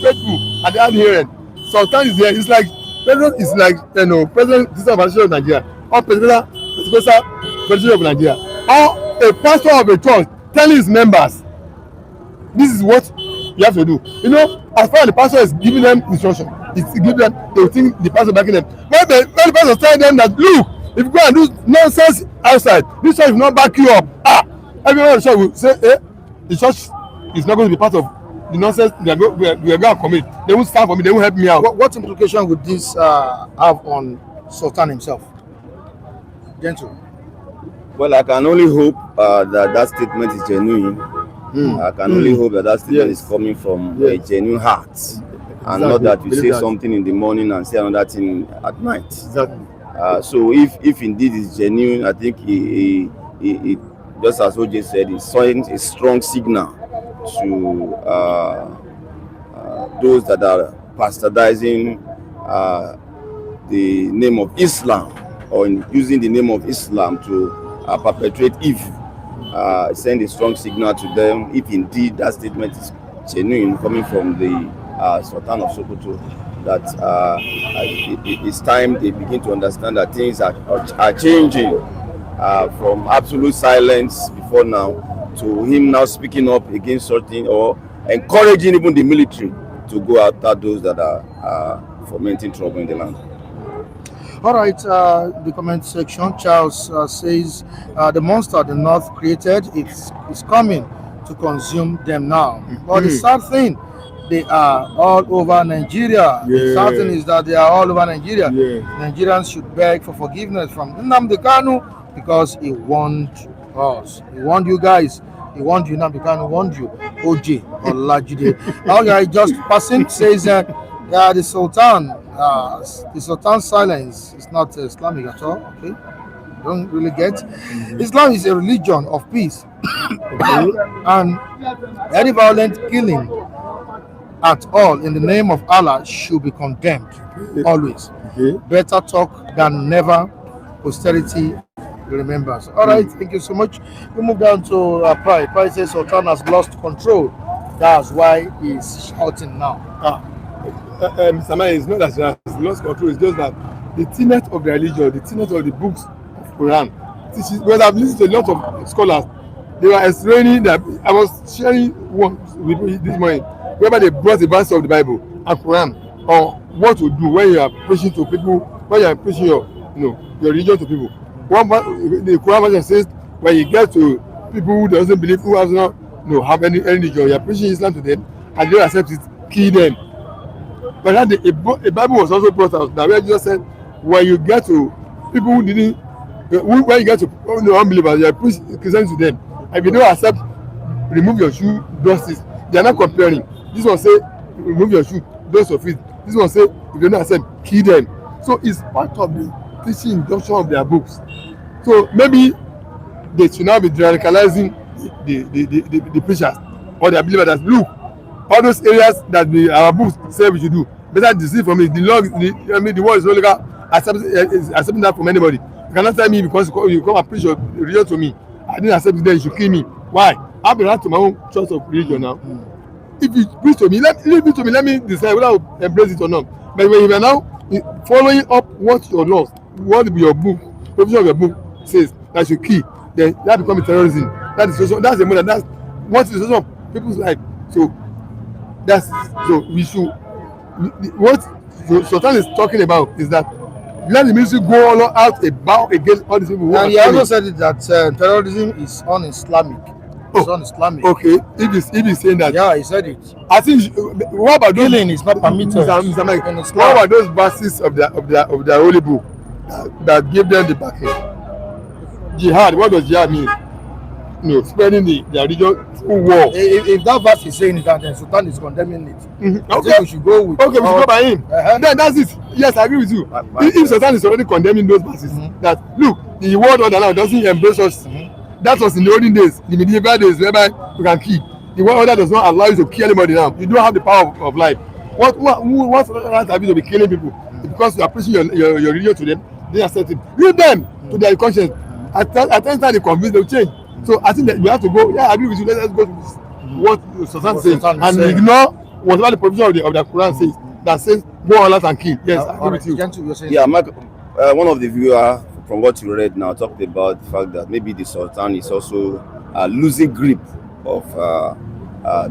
Speaker 2: faithful and the adherents. Sultan is there. It's like president is like president of Nigeria, or president of Nigeria, or a pastor of a church telling his members, this is what you have to do. As far as the pastor is giving them instruction, it's giving them, they will think the pastor backing them. When the pastor is telling them that, look, if you go and do nonsense outside, this church will not back you up. Everyone in the church will say, the church is not going to be part of the nonsense we are going to commit. They won't stand for me, they won't help me out.
Speaker 1: What implication would this have on Sultan himself? Gentle.
Speaker 9: Well, I can only hope that statement is genuine. I can only hope that statement is coming from a genuine heart, and not that you say something in the morning and say another thing at night.
Speaker 2: Exactly.
Speaker 9: So if indeed it's genuine, I think he just as OJ said, it sends a strong signal to those that are bastardizing the name of Islam, or using the name of Islam to perpetrate evil. Send a strong signal to them if indeed that statement is genuine, coming from the Sultan of Sokoto, that it's time they begin to understand that things are changing from absolute silence before now to him now speaking up against something, or encouraging even the military to go after those that are fomenting trouble in the land.
Speaker 1: All right, the comment section, Charles says the monster the North created is coming to consume them now. But the sad thing, they are all over Nigeria. The sad thing is that they are all over Nigeria. Nigerians should beg for forgiveness from Nnamdi Kanu because he warned us. He warned you guys. He warned you, Nnamdi Kanu warned you. OJ or Lajide. All right, just passing says the Sultan's silence is not Islamic at all. Okay, don't really get. Islam is a religion of peace, and any violent killing at all in the name of Allah should be condemned always. Better talk than never. Posterity remembers. All right, thank you so much. We move down to Pride. Pride says Sultan has lost control. That's why he's shouting now.
Speaker 2: Mr. Man, it's not that he has lost control, it's just that the tenet of the religion, the tenet of the books of Quran, because I've listened to a lot of scholars, they were explaining that. I was sharing one with this morning, whereby they brought the verse of the Bible and Quran on what to do when you are preaching to people, when you are preaching your religion to people. The Quran version says, when you get to people who doesn't believe, who has not have any religion, you are preaching Islam to them, and they don't accept it, kill them. But then the Bible was also brought out that where Jesus said, when you get to people who didn't, when you get to unbelievers, you are preaching to them. If you don't accept, remove your shoe, dust it. They are not comparing. This one say, remove your shoe, dust your feet. This one say, if you don't accept, kill them. So it's part of the teaching induction of their books. So maybe they should now be radicalizing the preachers or the believers that look, all those areas that our books say we should do. Better deceive from it. The law, the world is no longer accepting that from anybody. You cannot tell me because you come and preach your religion to me. I didn't accept it, then you should kill me. Why? I belong to my own choice of religion now. If you preach to me, leave it to me. Let me decide whether I will embrace it or not. But when you are now following up what your laws, what your book, provision of your book says that you kill, then that becomes terrorism. That is social. That's the murder. That's what is the social of people's life. So we should. What Sultan is talking about is that let the ministry go all out about against all these people.
Speaker 1: And he also said that terrorism is un-Islamic. It's un-Islamic.
Speaker 2: Okay, if he's saying that.
Speaker 1: Yeah, he said it.
Speaker 2: I think. What about those?
Speaker 1: Killing is not permitted.
Speaker 2: What about those verses of the holy book that give them the backing? Jihad. What does jihad mean? No, spreading the religion through war.
Speaker 1: If that verse is saying that, then Sultan is condemning it.
Speaker 2: Mm-hmm.
Speaker 1: I think we should go with.
Speaker 2: Okay, we should go by him. Then that's it. Yes, I agree with you. If Sultan is already condemning those verses, that look, the world order now doesn't embrace us. That was in the olden days, the medieval days, whereby you can kill. The world order does not allow you to kill anybody now. You don't have the power of life. What right have you to be killing people? Because you are preaching your religion to them, they accept it. Leave them to their conscience. At times they convince, they'll change. So I think that we have to go. Yeah, I agree with you. Let's go to what Sultan says and ignore whatever the provision of the Quran says that says go all out and kill. Yes, I agree with you.
Speaker 9: Yeah, Mark, one of the viewers from what you read now talked about the fact that maybe the Sultan is also losing grip of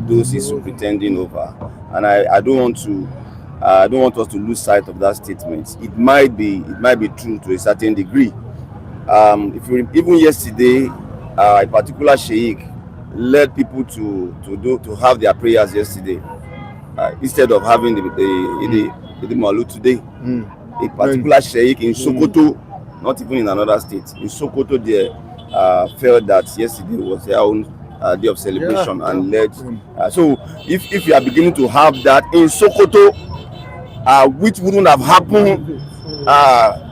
Speaker 9: those he's pretending over, and I don't want us to lose sight of that statement. It might be true to a certain degree. Even yesterday, a particular sheikh led people to have their prayers yesterday instead of having the malu today. A particular sheikh in Sokoto, not even in another state, in Sokoto, there felt that yesterday was their own day of celebration and led. So if you are beginning to have that in Sokoto, which wouldn't have happened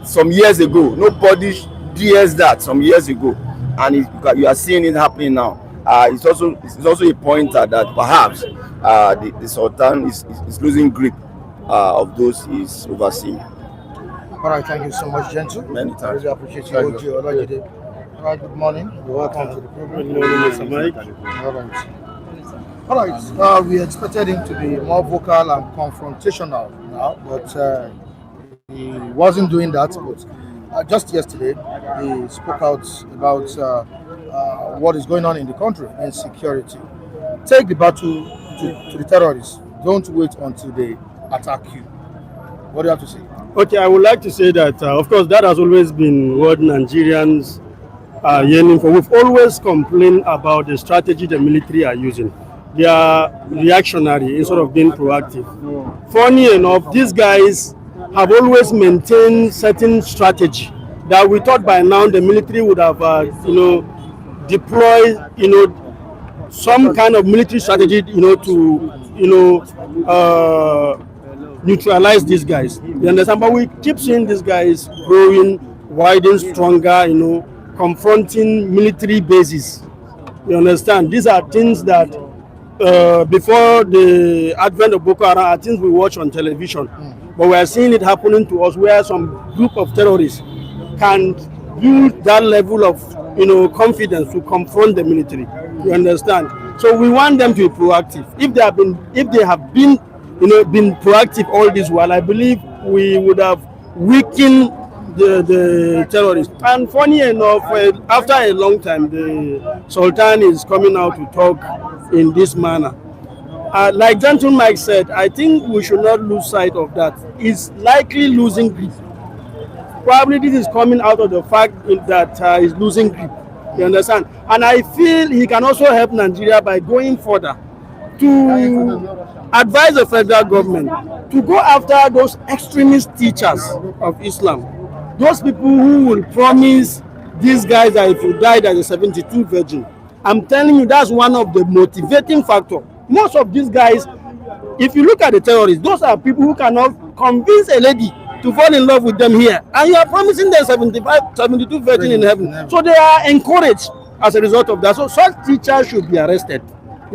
Speaker 9: some years ago, nobody dares that some years ago. And you are seeing it happening now. It's also a pointer that perhaps the Sultan is losing grip of those he's overseeing.
Speaker 1: All right, thank you so much, gentle.
Speaker 9: Many thanks.
Speaker 1: I really appreciate you. All right, good morning. You're welcome to the program.
Speaker 10: Good morning, Mr. Mike.
Speaker 1: All right. We expected him to be more vocal and confrontational now, but he wasn't doing that. But just yesterday, he spoke out about what is going on in the country, insecurity. Take the battle to the terrorists. Don't wait until they attack you. What do you have to say?
Speaker 10: Okay, I would like to say that, of course, that has always been what Nigerians are yearning for. We've always complained about the strategy the military are using. They are reactionary instead of being proactive. Funny enough, these guys have always maintained certain strategy that we thought by now the military would have, deployed, some kind of military strategy, to, neutralize these guys. You understand? But we keep seeing these guys growing, widening, stronger, confronting military bases. You understand? These are things that before the advent of Boko Haram are things we watch on television. But we are seeing it happening to us where some group of terrorists can build that level of confidence to confront the military. You understand? So we want them to be proactive. If they have been proactive all this while, I believe we would have weakened the terrorists. And funny enough, after a long time, the Sultan is coming out to talk in this manner. Like Gentle Mike said, I think we should not lose sight of that. He's likely losing grip. Probably this is coming out of the fact that he's losing grip. You understand? And I feel he can also help Nigeria by going further to advise the federal government to go after those extremist teachers of Islam. Those people who will promise these guys that if you die as a 72 virgin. I'm telling you, that's one of the motivating factors. Most of these guys, if you look at the terrorists, those are people who cannot convince a lady to fall in love with them here. And you are promising them 72 virgin in heaven. So they are encouraged as a result of that. So such teachers should be arrested.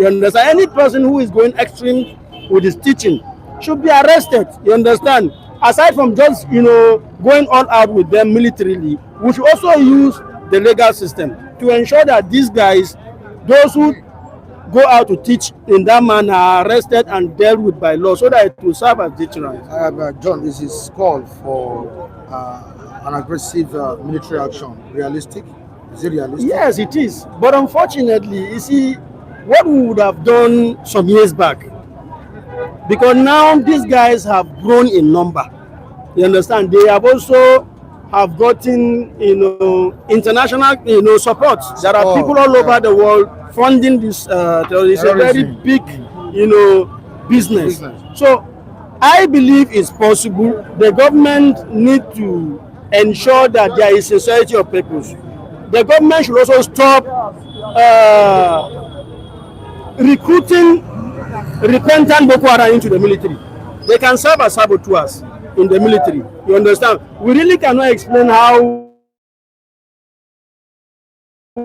Speaker 10: You understand? Any person who is going extreme with his teaching should be arrested. You understand? Aside from just, going all out with them militarily, we should also use the legal system to ensure that these guys, those who go out to teach in that manner, are arrested and dealt with by law so that it will serve as deterrent.
Speaker 1: John, is his call for an aggressive military action realistic? Is it realistic?
Speaker 10: Yes, it is. But unfortunately, you see, what we would have done some years back, because now these guys have grown in number. You understand? They have also have gotten, international, support. There are people all over the world funding this terrorism. It's a very big, business. So I believe it's possible. The government need to ensure that there is sincerity of purpose. The government should also stop recruiting repentant Boko Haram into the military. They can serve as saboteurs in the military. You understand? We really cannot explain how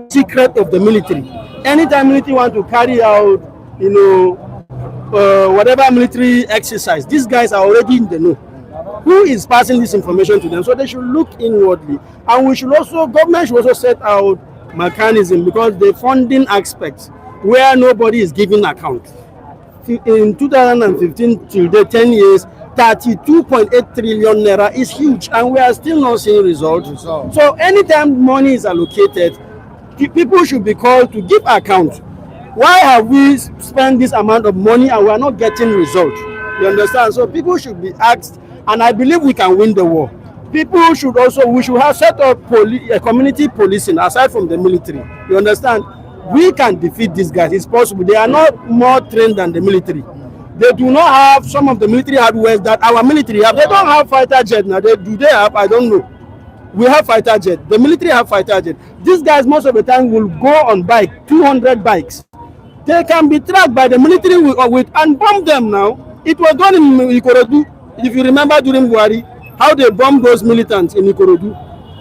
Speaker 10: secret of the military. Anytime military want to carry out, whatever military exercise, these guys are already in the know. Who is passing this information to them? So they should look inwardly, and government should also set out mechanism, because the funding aspect where nobody is giving account. In 2015 till the 10 years, 32.8 trillion naira is huge, and we are still not seeing results. So anytime money is allocated, people should be called to give account. Why have we spent this amount of money and we are not getting results? You understand? So people should be asked, and I believe we can win the war. We should have set up community policing aside from the military. You understand? We can defeat these guys. It's possible. They are not more trained than the military. They do not have some of the military hardware that our military have. They don't have fighter jet now. Do they have? I don't know. We have fighter jet. The military have fighter jet. These guys most of the time will go on bike, 200 bikes. They can be tracked by the military with and bomb them now. It was done in Ikorodu. If you remember during Buhari, how they bombed those militants in Ikorodu.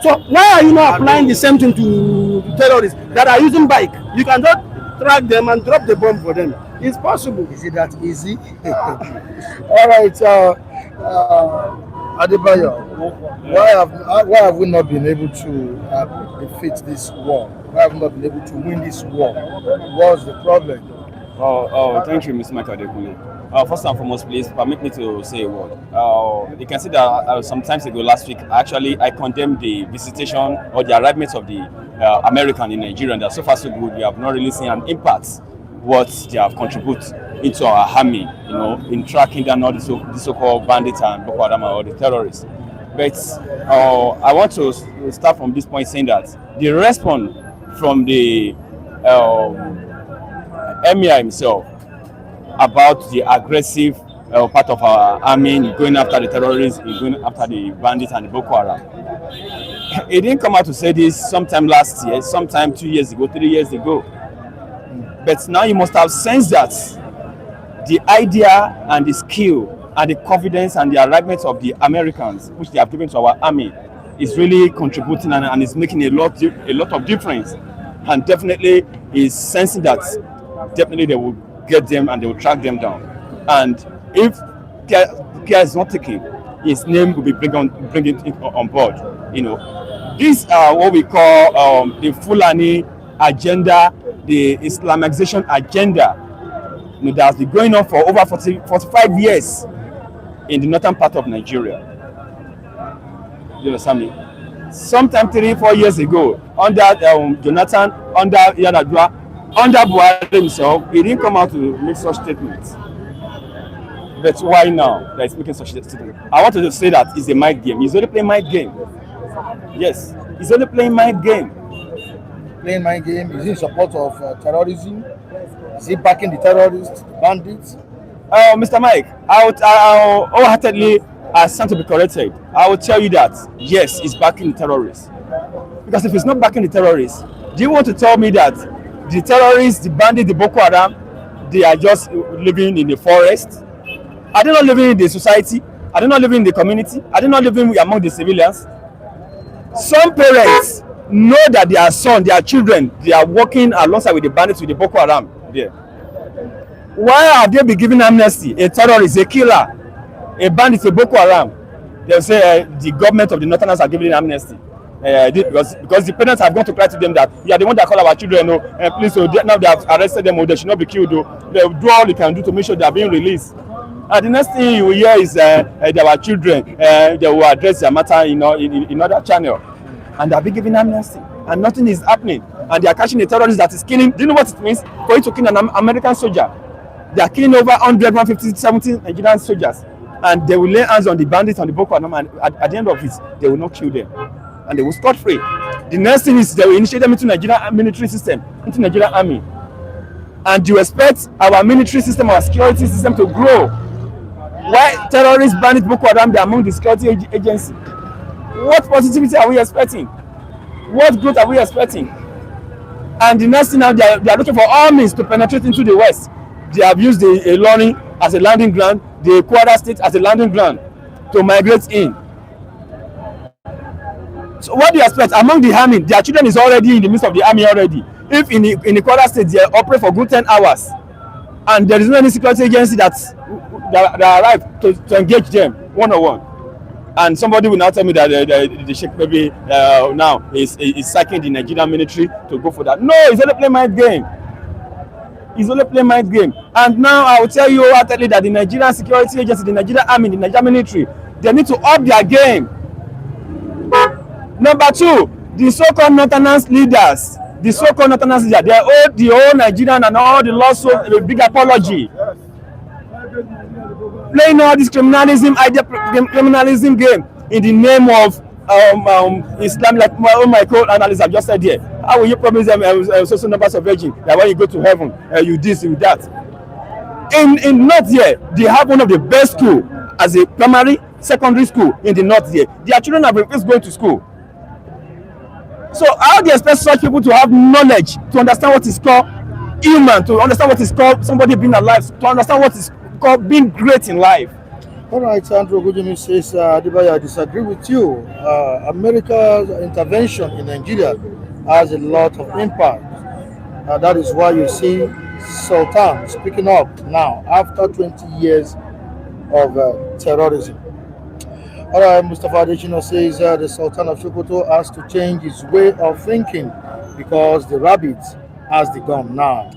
Speaker 10: So why are you not applying the same thing to terrorists that are using bike? You can just track them and drop the bomb for them. It's possible.
Speaker 1: Is it that easy? All right, Adebayo, why have we not been able to defeat this war? Why have we not been able to win this war? What's the problem?
Speaker 5: Thank you, Mr. Michael Adekule. First and foremost, please permit me to say a word. You can see that some time ago, last week, I condemned the visitation or the arrivement of the American in Nigeria. That so far so good. We have not really seen an impact what they have contributed into our army, in tracking down all the so-called bandits and Boko Haram or the terrorists. But I want to start from this point saying that the response from the Emir himself about the aggressive part of our army going after the terrorists, going after the bandits and the Boko Haram. He didn't come out to say this sometime last year, sometime 2 years ago, 3 years ago. But now you must have sensed that the idea and the skill and the confidence and the arrivement of the Americans, which they have given to our army, is really contributing and is making a lot of difference. And definitely is sensing that definitely they will get them and they will track them down. And if care is not taken, his name will be bring it on board. These are what we call the Fulani agenda, the Islamization agenda. That has been going on for over 45 years in the northern part of Nigeria. You understand me? Sometime 3-4 years ago, under Jonathan, under Yar'Adua, under Buhari himself, he didn't come out to make such statements. But why now that he's making such statements? I want to say that it's a mind game. He's only playing mind game. Yes, he's only playing mind game.
Speaker 1: Playing mind game? Is he in support of terrorism? Is he backing the terrorists, the bandits?
Speaker 5: Mr. Mike, I wholeheartedly stand to be corrected. I will tell you that, yes, he's backing the terrorists. Because if he's not backing the terrorists, do you want to tell me that the terrorists, the bandits, the Boko Haram, they are just living in the forest? Are they not living in the society? Are they not living in the community? Are they not living among the civilians? Some parents know that their son, their children, they are working alongside with the bandits, with the Boko Haram there. Why have they been given amnesty? A terrorist, a killer, a bandit, a Boko Haram. They'll say the government of the Northerners are giving amnesty. Because the parents have gone to cry to them that you are the one that call our children, please, so now they have arrested them, they should not be killed. They will do all they can do to make sure they are being released. And the next thing you will hear is our children, they will address their matter in other channel. And they are being given amnesty. And nothing is happening. And they are catching a terrorist that is killing. Do you know what it means for you to kill an American soldier? They are killing over 100, 150, 70 Nigerian soldiers. And they will lay hands on the bandits on the Boko Haram, and at the end of it, they will not kill them. And they will scot free. The next thing is they will initiate them into Nigerian military system, into Nigerian army. And you expect our military system, our security system to grow. Why terrorists, bandits, Boko Haram, they are among the security agency? What positivity are we expecting? What growth are we expecting? And the next thing now, they are looking for all means to penetrate into the West. They have used the Ilorin as a landing ground, the Kwara State as a landing ground to migrate in. So what do you expect? Among the army, their children is already in the midst of the army already. If in the Kwara State they operate for good 10 hours, and there is no any security agency that arrive to engage them one-on-one, and somebody will now tell me that the Sheikh maybe now is sacking the Nigerian military to go for that. No, it's only play mind game. It's only play mind game. And now I will tell you wholeheartedly that the Nigerian security agency, the Nigerian army, the Nigerian military, they need to up their game. Number two, the so-called Northerners leaders, they owe the whole Nigerian and all the laws a big apology. Playing all this criminalism game in the name of Islam, like my co-analysts have just said here. How will you promise them social numbers of virgin that when you go to heaven, you this, you that? In North here, they have one of the best school as a primary, secondary school in the North here. Their children have refused going to school. So how do you expect such people to have knowledge, to understand what is called human, to understand what is called somebody being alive, to understand what is called being great in life?
Speaker 1: All right, Andrew Gujimi says, Adibaya, I disagree with you. America's intervention in Nigeria has a lot of impact. That is why you see Sultan speaking up now after 20 years of terrorism. All right, Mustafa Adeshino says the Sultan of Sokoto has to change his way of thinking because the rabbit has the gun now.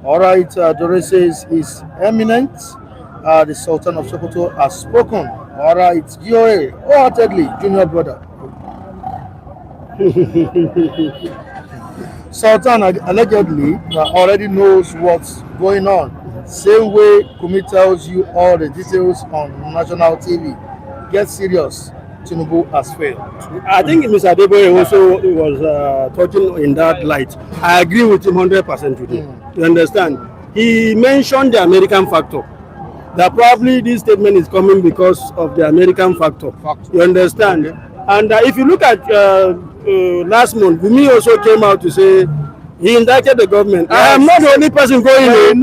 Speaker 1: All right, Dore says His Eminence, the Sultan of Sokoto has spoken. All right, GOA, wholeheartedly, junior brother. Sultan allegedly already knows what's going on. Same way Kumi tells you all the details on national TV. Get serious. Tinubu has failed.
Speaker 10: I think Mr. Adeboye also was talking in that light. I agree with him 100% today. You understand? He mentioned the American factor. That probably this statement is coming because of the American factor. You understand? Okay. And if you look at last month, Gumi also came out to say he indicted the government. Yes. I am not the only person going in.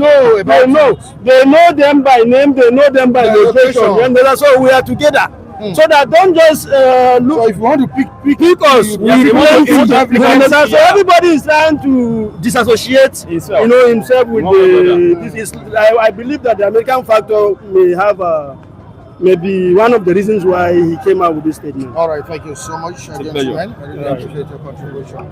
Speaker 10: They know them by name, they know them by location. And so we are together. So that don't just look. So if you want to pick us, so everybody is trying to disassociate, himself with I believe that the American factor may have maybe one of the reasons why he came out with this statement.
Speaker 1: All right, thank you so much, gentlemen. I really appreciate your contribution.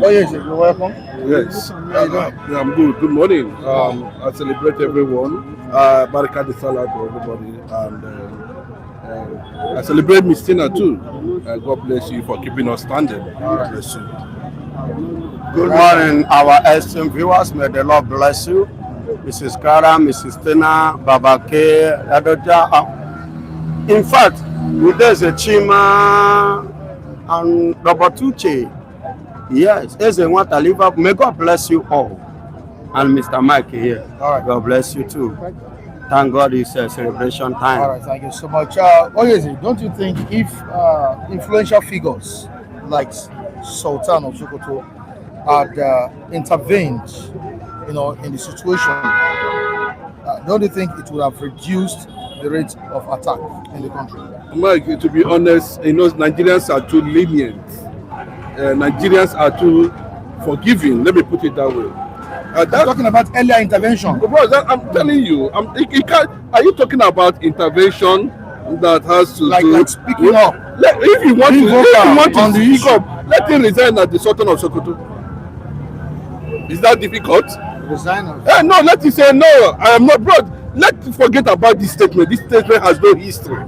Speaker 1: Oh yes, you're welcome.
Speaker 11: Yes, I'm good. Good morning. I celebrate everyone. Baraka de Salah to everybody, and I celebrate Miss Tina too. God bless you for keeping us standing. God bless you.
Speaker 8: Good morning, our esteemed viewers. May the Lord bless you. Mrs. Kara, Mrs. Tina, Babake, Adoja. In fact, there's a Chima and Robert Tuche. Yes, there's a one to live up. May God bless you all. And Mr. Mike here. All right. God bless you too. Thank God it's a celebration time.
Speaker 1: All right, thank you so much. Don't you think if influential figures like Sultan of Sokoto had intervened, in the situation, don't you think it would have reduced the rate of attack in the country?
Speaker 11: Mike, to be honest, Nigerians are too lenient. Nigerians are too forgiving. Let me put it that way.
Speaker 1: I'm talking about earlier intervention.
Speaker 11: Bros, I'm telling you, it can't, are you talking about intervention that has to
Speaker 1: like,
Speaker 11: do
Speaker 1: like speaking up?
Speaker 11: If you want to speak
Speaker 1: issue.
Speaker 11: up, let him resign as the Sultan of Sokoto. Is that difficult?
Speaker 1: Resign?
Speaker 11: No, let him say no. I am not, bro. Let's forget about this statement. This statement has no history.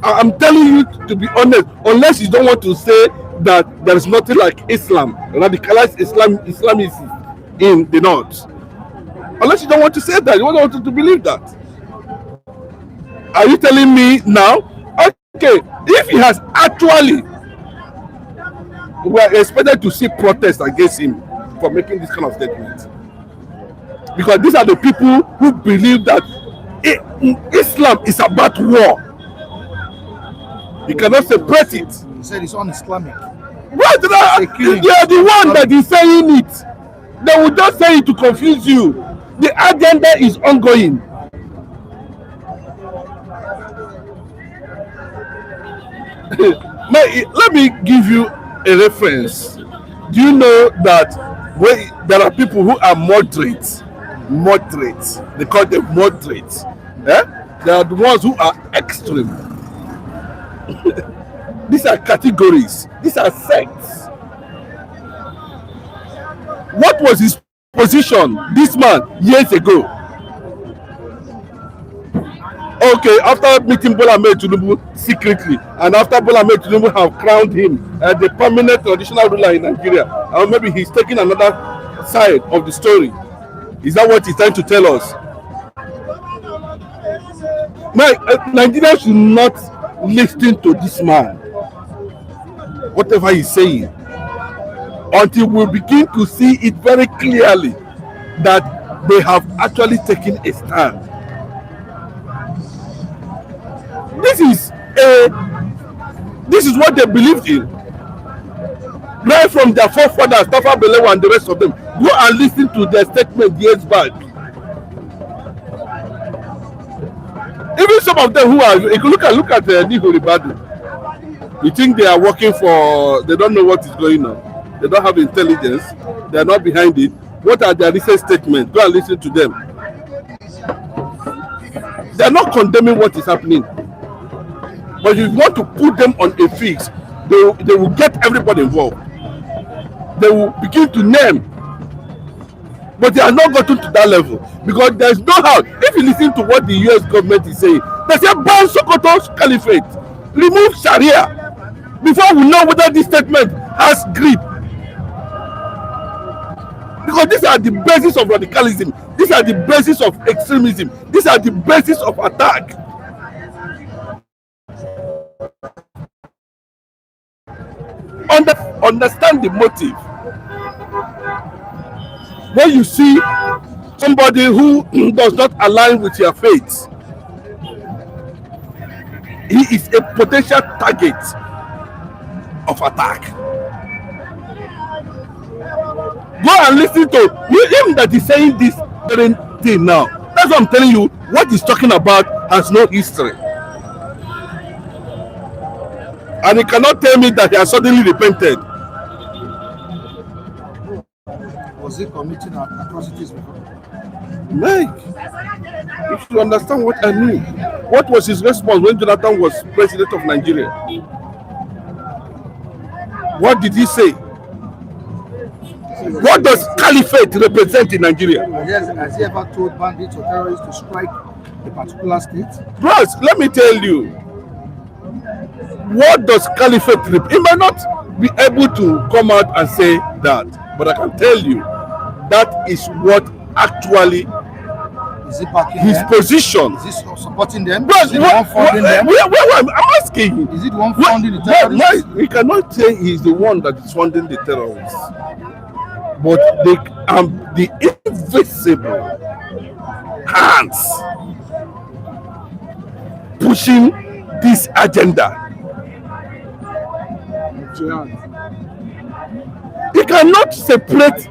Speaker 11: I'm telling you to be honest, unless you don't want to say that there is nothing like Islam, radicalized Islamism in the north. Unless you don't want to say that, you don't want to believe that. Are you telling me now? Okay, if he has actually, we are expected to see protests against him for making this kind of statement. Because these are the people who believe that Islam is about war. You cannot separate it.
Speaker 1: He said it's un-Islamic.
Speaker 11: Right, they are the one that is saying it. They will just say it to confuse you. The agenda is ongoing. Let me give you a reference. Do you know that there are people who are moderate? They call them moderates. They are the ones who are extreme. These are categories. These are sects. What was his position, this man, years ago? Okay, after meeting Bola Ahmed Tinubu secretly, and after Bola Ahmed Tinubu have crowned him as the permanent traditional ruler in Nigeria, or maybe he's taking another side of the story. Is that what he's trying to tell us? Nigeria should not listen to this man, whatever he's saying, until we begin to see it very clearly that they have actually taken a stand. This is what they believed in, right from their forefathers, Tafa Balewa and the rest of them. Go and listen to their statement years back. Even some of them who are, if you look at Niho Ribadu, you think they are working for, they don't know what is going on. They don't have intelligence. They are not behind it. What are their recent statements? Go and listen to them. They are not condemning what is happening. But if you want to put them on a fix, they will get everybody involved. They will begin to name. But they are not gotten to that level because there is no how. If you listen to what the US government is saying, they say ban Sokoto's caliphate, remove Sharia, before we know whether this statement has grip. Because these are the basis of radicalism, these are the basis of extremism, these are the basis of attack. Understand the motive. When you see somebody who does not align with your faith, he is a potential target of attack. Go and listen to him that is saying this very thing now. That's what I'm telling you. What he's talking about has no history. And he cannot tell me that he has suddenly repented.
Speaker 1: Was he committing atrocities before?
Speaker 11: Mike, you should understand what I mean. What was his response when Jonathan was president of Nigeria? What did he say? What does caliphate represent in Nigeria?
Speaker 1: Has he ever told bandits or terrorists to strike a particular state?
Speaker 11: Bros, let me tell you. What does caliphate represent? He might not be able to come out and say that, but I can tell you that is what actually
Speaker 1: is it backing
Speaker 11: his
Speaker 1: them?
Speaker 11: position.
Speaker 1: Is he supporting them?
Speaker 11: Bros,
Speaker 1: is it the one funding them?
Speaker 11: I'm asking.
Speaker 1: Is it the one funding the terrorists?
Speaker 11: We cannot say he's the one that is funding the terrorists, but the invisible hands pushing this agenda. You cannot separate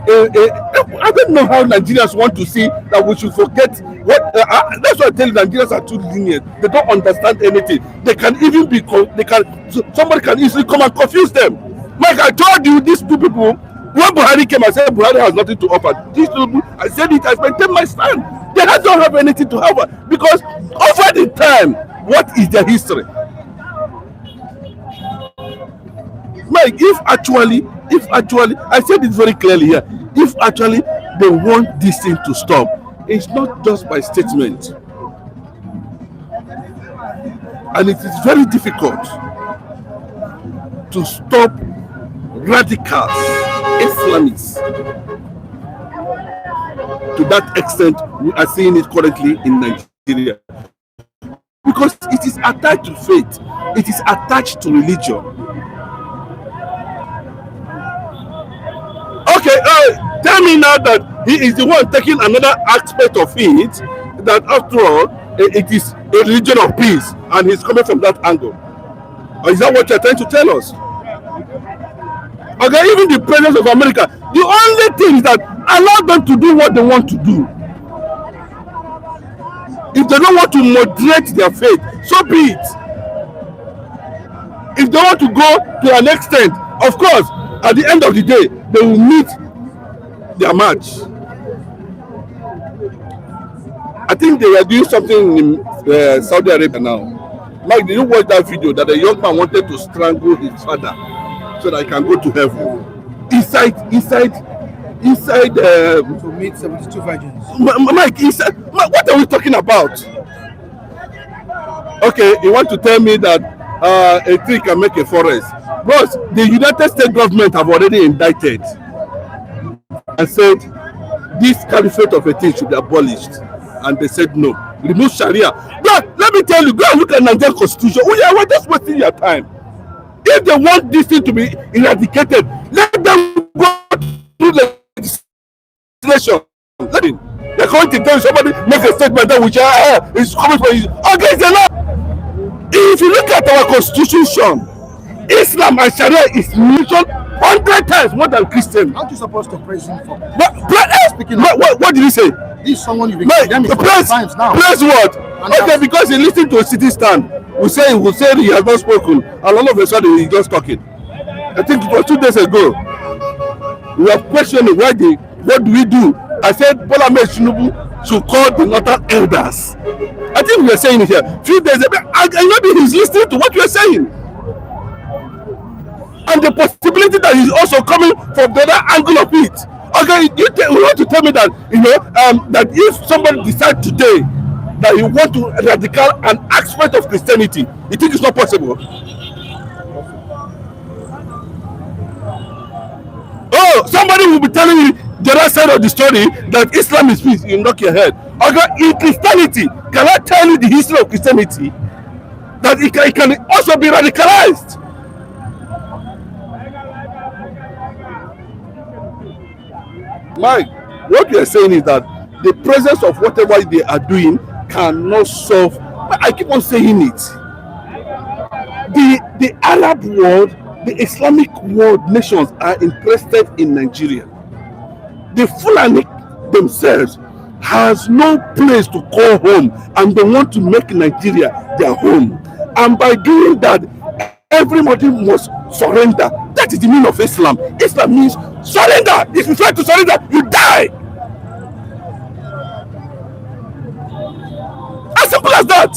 Speaker 11: I don't know how Nigerians want to see that we should forget what. That's why I tell you, Nigerians are too lenient. They don't understand anything. They can even be. Somebody can easily come and confuse them. Mike, I told you these two people, when Buhari came, I said Buhari has nothing to offer. These two people, I said it, I maintain my stand. They don't have anything to offer because over the time, what is their history? Mike, if actually, I said it very clearly here, if actually they want this thing to stop, it's not just by statement. And it is very difficult to stop radicals, Islamists, to that extent we are seeing it currently in Nigeria. Because it is attached to faith, it is attached to religion. Okay, tell me now that he is the one taking another aspect of it, that after all, it is a religion of peace, and he's coming from that angle. Or is that what you're trying to tell us? Okay, even the president of America, the only thing is that allow them to do what they want to do. If they don't want to moderate their faith, so be it. If they want to go to an extent, of course, at the end of the day, they will meet their match. I think they were doing something in Saudi Arabia now. Mike, did you watch that video that a young man wanted to strangle his father so that he can go to heaven? Inside.
Speaker 1: To meet 72 virgins.
Speaker 11: Mike, what are we talking about? Okay, you want to tell me that a tree can make a forest? Bros, the United States government have already indicted and said this caliphate of a thing should be abolished. And they said no. Remove Sharia. But let me tell you, go and look at Nigerian constitution. Oh yeah, we're just wasting your time. If they want this thing to be eradicated, let them go through legislation. Let it. They're going to tell somebody make a statement that which is coming from you. Okay, it's a law. If you look at our constitution, Islam and Sharia is mentioned 100 times more than Christian.
Speaker 1: Aren't you supposed to praise him for
Speaker 11: speaking? What did he say?
Speaker 1: This is someone you've been condemning for times now.
Speaker 11: Praise what? Okay, because he listened to a city stand. We say he has not spoken, and all of a sudden he's just talking. I think it was 2 days ago. We were questioning what do we do? I said Bola Ahmed Tinubu should call the northern elders. I think we were saying it here. Few days ago, and maybe he's listening to what we are saying. And the possibility that he's also coming from the other angle of it. Okay, you want to tell me that that if somebody decides today that you want to radical an aspect of Christianity, you think it's not possible? Oh, somebody will be telling you the other side of the story that Islam is peace. You knock your head. Okay, in Christianity, can I tell you the history of Christianity? That it can also be radicalized. Mike, what we are saying is that the presence of whatever they are doing cannot solve. I keep on saying it. The Arab world, the Islamic world nations are interested in Nigeria. The Fulani themselves has no place to call home, and they want to make Nigeria their home. And by doing that, everybody must surrender. That is the meaning of Islam. Islam means surrender. If you try to surrender, you die. As simple as that.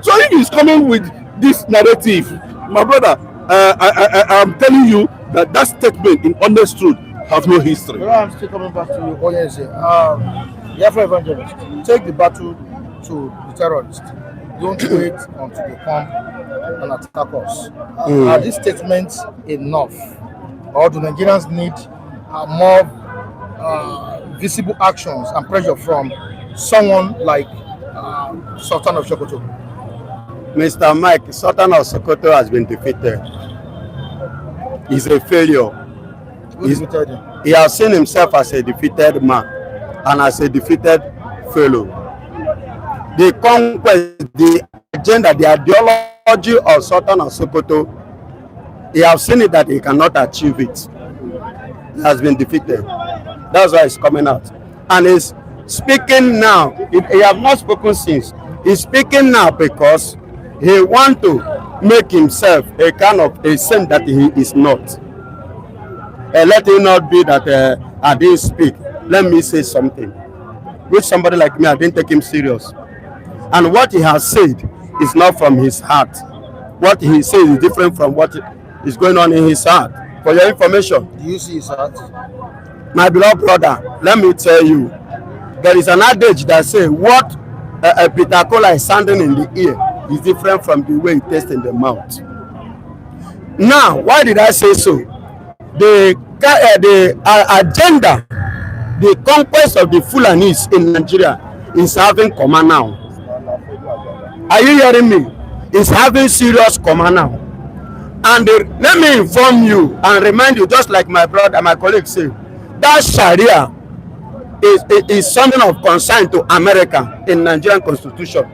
Speaker 11: So if he's coming with this narrative, my brother, I'm telling you that statement in honest truth have no history.
Speaker 1: Well, I'm still coming back to you. Oh yes, the Afro evangelist, take the battle to the terrorists. Don't wait until they come and attack us. Are these statements enough, or do Nigerians need more visible actions and pressure from someone like Sultan of Sokoto?
Speaker 8: Mr. Mike, Sultan of Sokoto has been defeated. He's a failure. He has seen himself as a defeated man and as a defeated fellow. The conquest, the agenda, the ideology of Sultan of Sokoto, he has seen it that he cannot achieve it. He has been defeated. That's why he's coming out. And he's speaking now. He has not spoken since. He's speaking now because he want to make himself a kind of a saint that he is not. Let it not be that I didn't speak. Let me say something. With somebody like me, I didn't take him serious. And what he has said is not from his heart. What he says is different from what is going on in his heart. For your information.
Speaker 1: Do you see his heart?
Speaker 8: My beloved brother, let me tell you, there is an adage that says what a bitter cola is sounding in the ear is different from the way it tastes in the mouth. Now, why did I say so? The agenda, the conquest of the Fulanis in Nigeria is having comma now. Are you hearing me? It's having serious comma now. And let me inform you and remind you, just like my brother, my colleague said, that Sharia is something of concern to America in Nigerian constitution,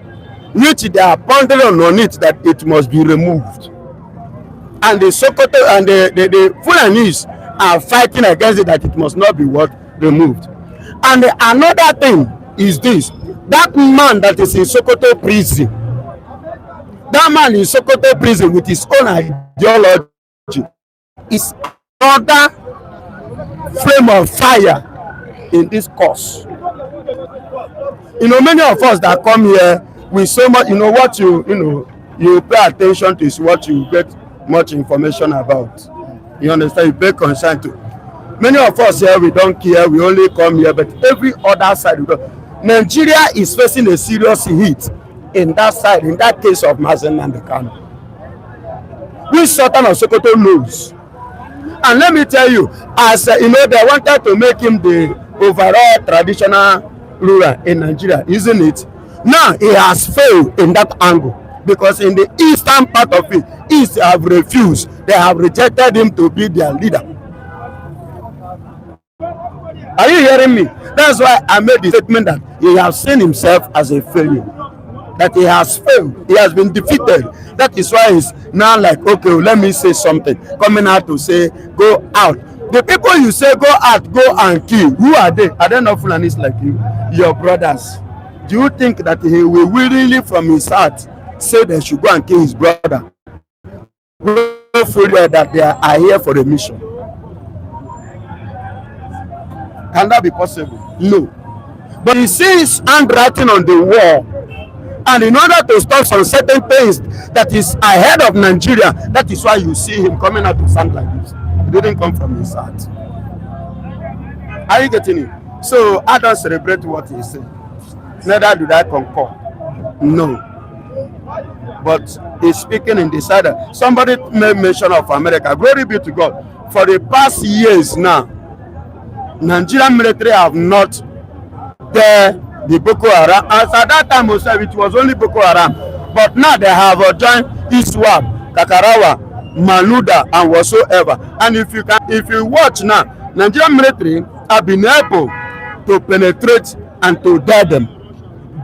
Speaker 8: which they are pondering on it that it must be removed. And the Sokoto and the Fulanis are fighting against it that it must not be removed. And another thing is this: that man that is in Sokoto prison, that man in Sokoto prison with his own ideology is another flame of fire in this cause. You know, many of us that come here with so much, what you pay attention to is what you get much information about. You understand? You pay concern to. Many of us here, we don't care, we only come here, but every other side, Nigeria is facing a serious heat in that side, in that case of Mazen and the Kano. Which Sultan of Sokoto knows. And let me tell you, as they wanted to make him the overall traditional ruler in Nigeria, isn't it? Now he has failed in that angle, because in the eastern part of it, East have refused. They have rejected him to be their leader. Are you hearing me? That's why I made the statement that he has seen himself as a failure. That he has failed. He has been defeated. That is why he's now like, okay, let me say something. Coming out to say, go out. The people you say go out, go and kill, who are they? Are they not Fulanis like you? Your brothers. Do you think that he will willingly from his heart say they should go and kill his brother? Fully that they are here for a mission. Can that be possible? No. But he sees handwriting on the wall. And in order to stop some certain things that is ahead of Nigeria, that is why you see him coming out to sound like this. It didn't come from his heart. Are you getting it? So I don't celebrate what he said. Neither do I concur. No. But he's speaking in the side. Somebody made mention of America. Glory be to God. For the past years now, Nigerian military have not dared the Boko Haram. As at that time, it was only Boko Haram. But now they have joined Iswap, Kakarawa, Maluda, and whatsoever. And if you watch now, Nigerian military have been able to penetrate and to dare them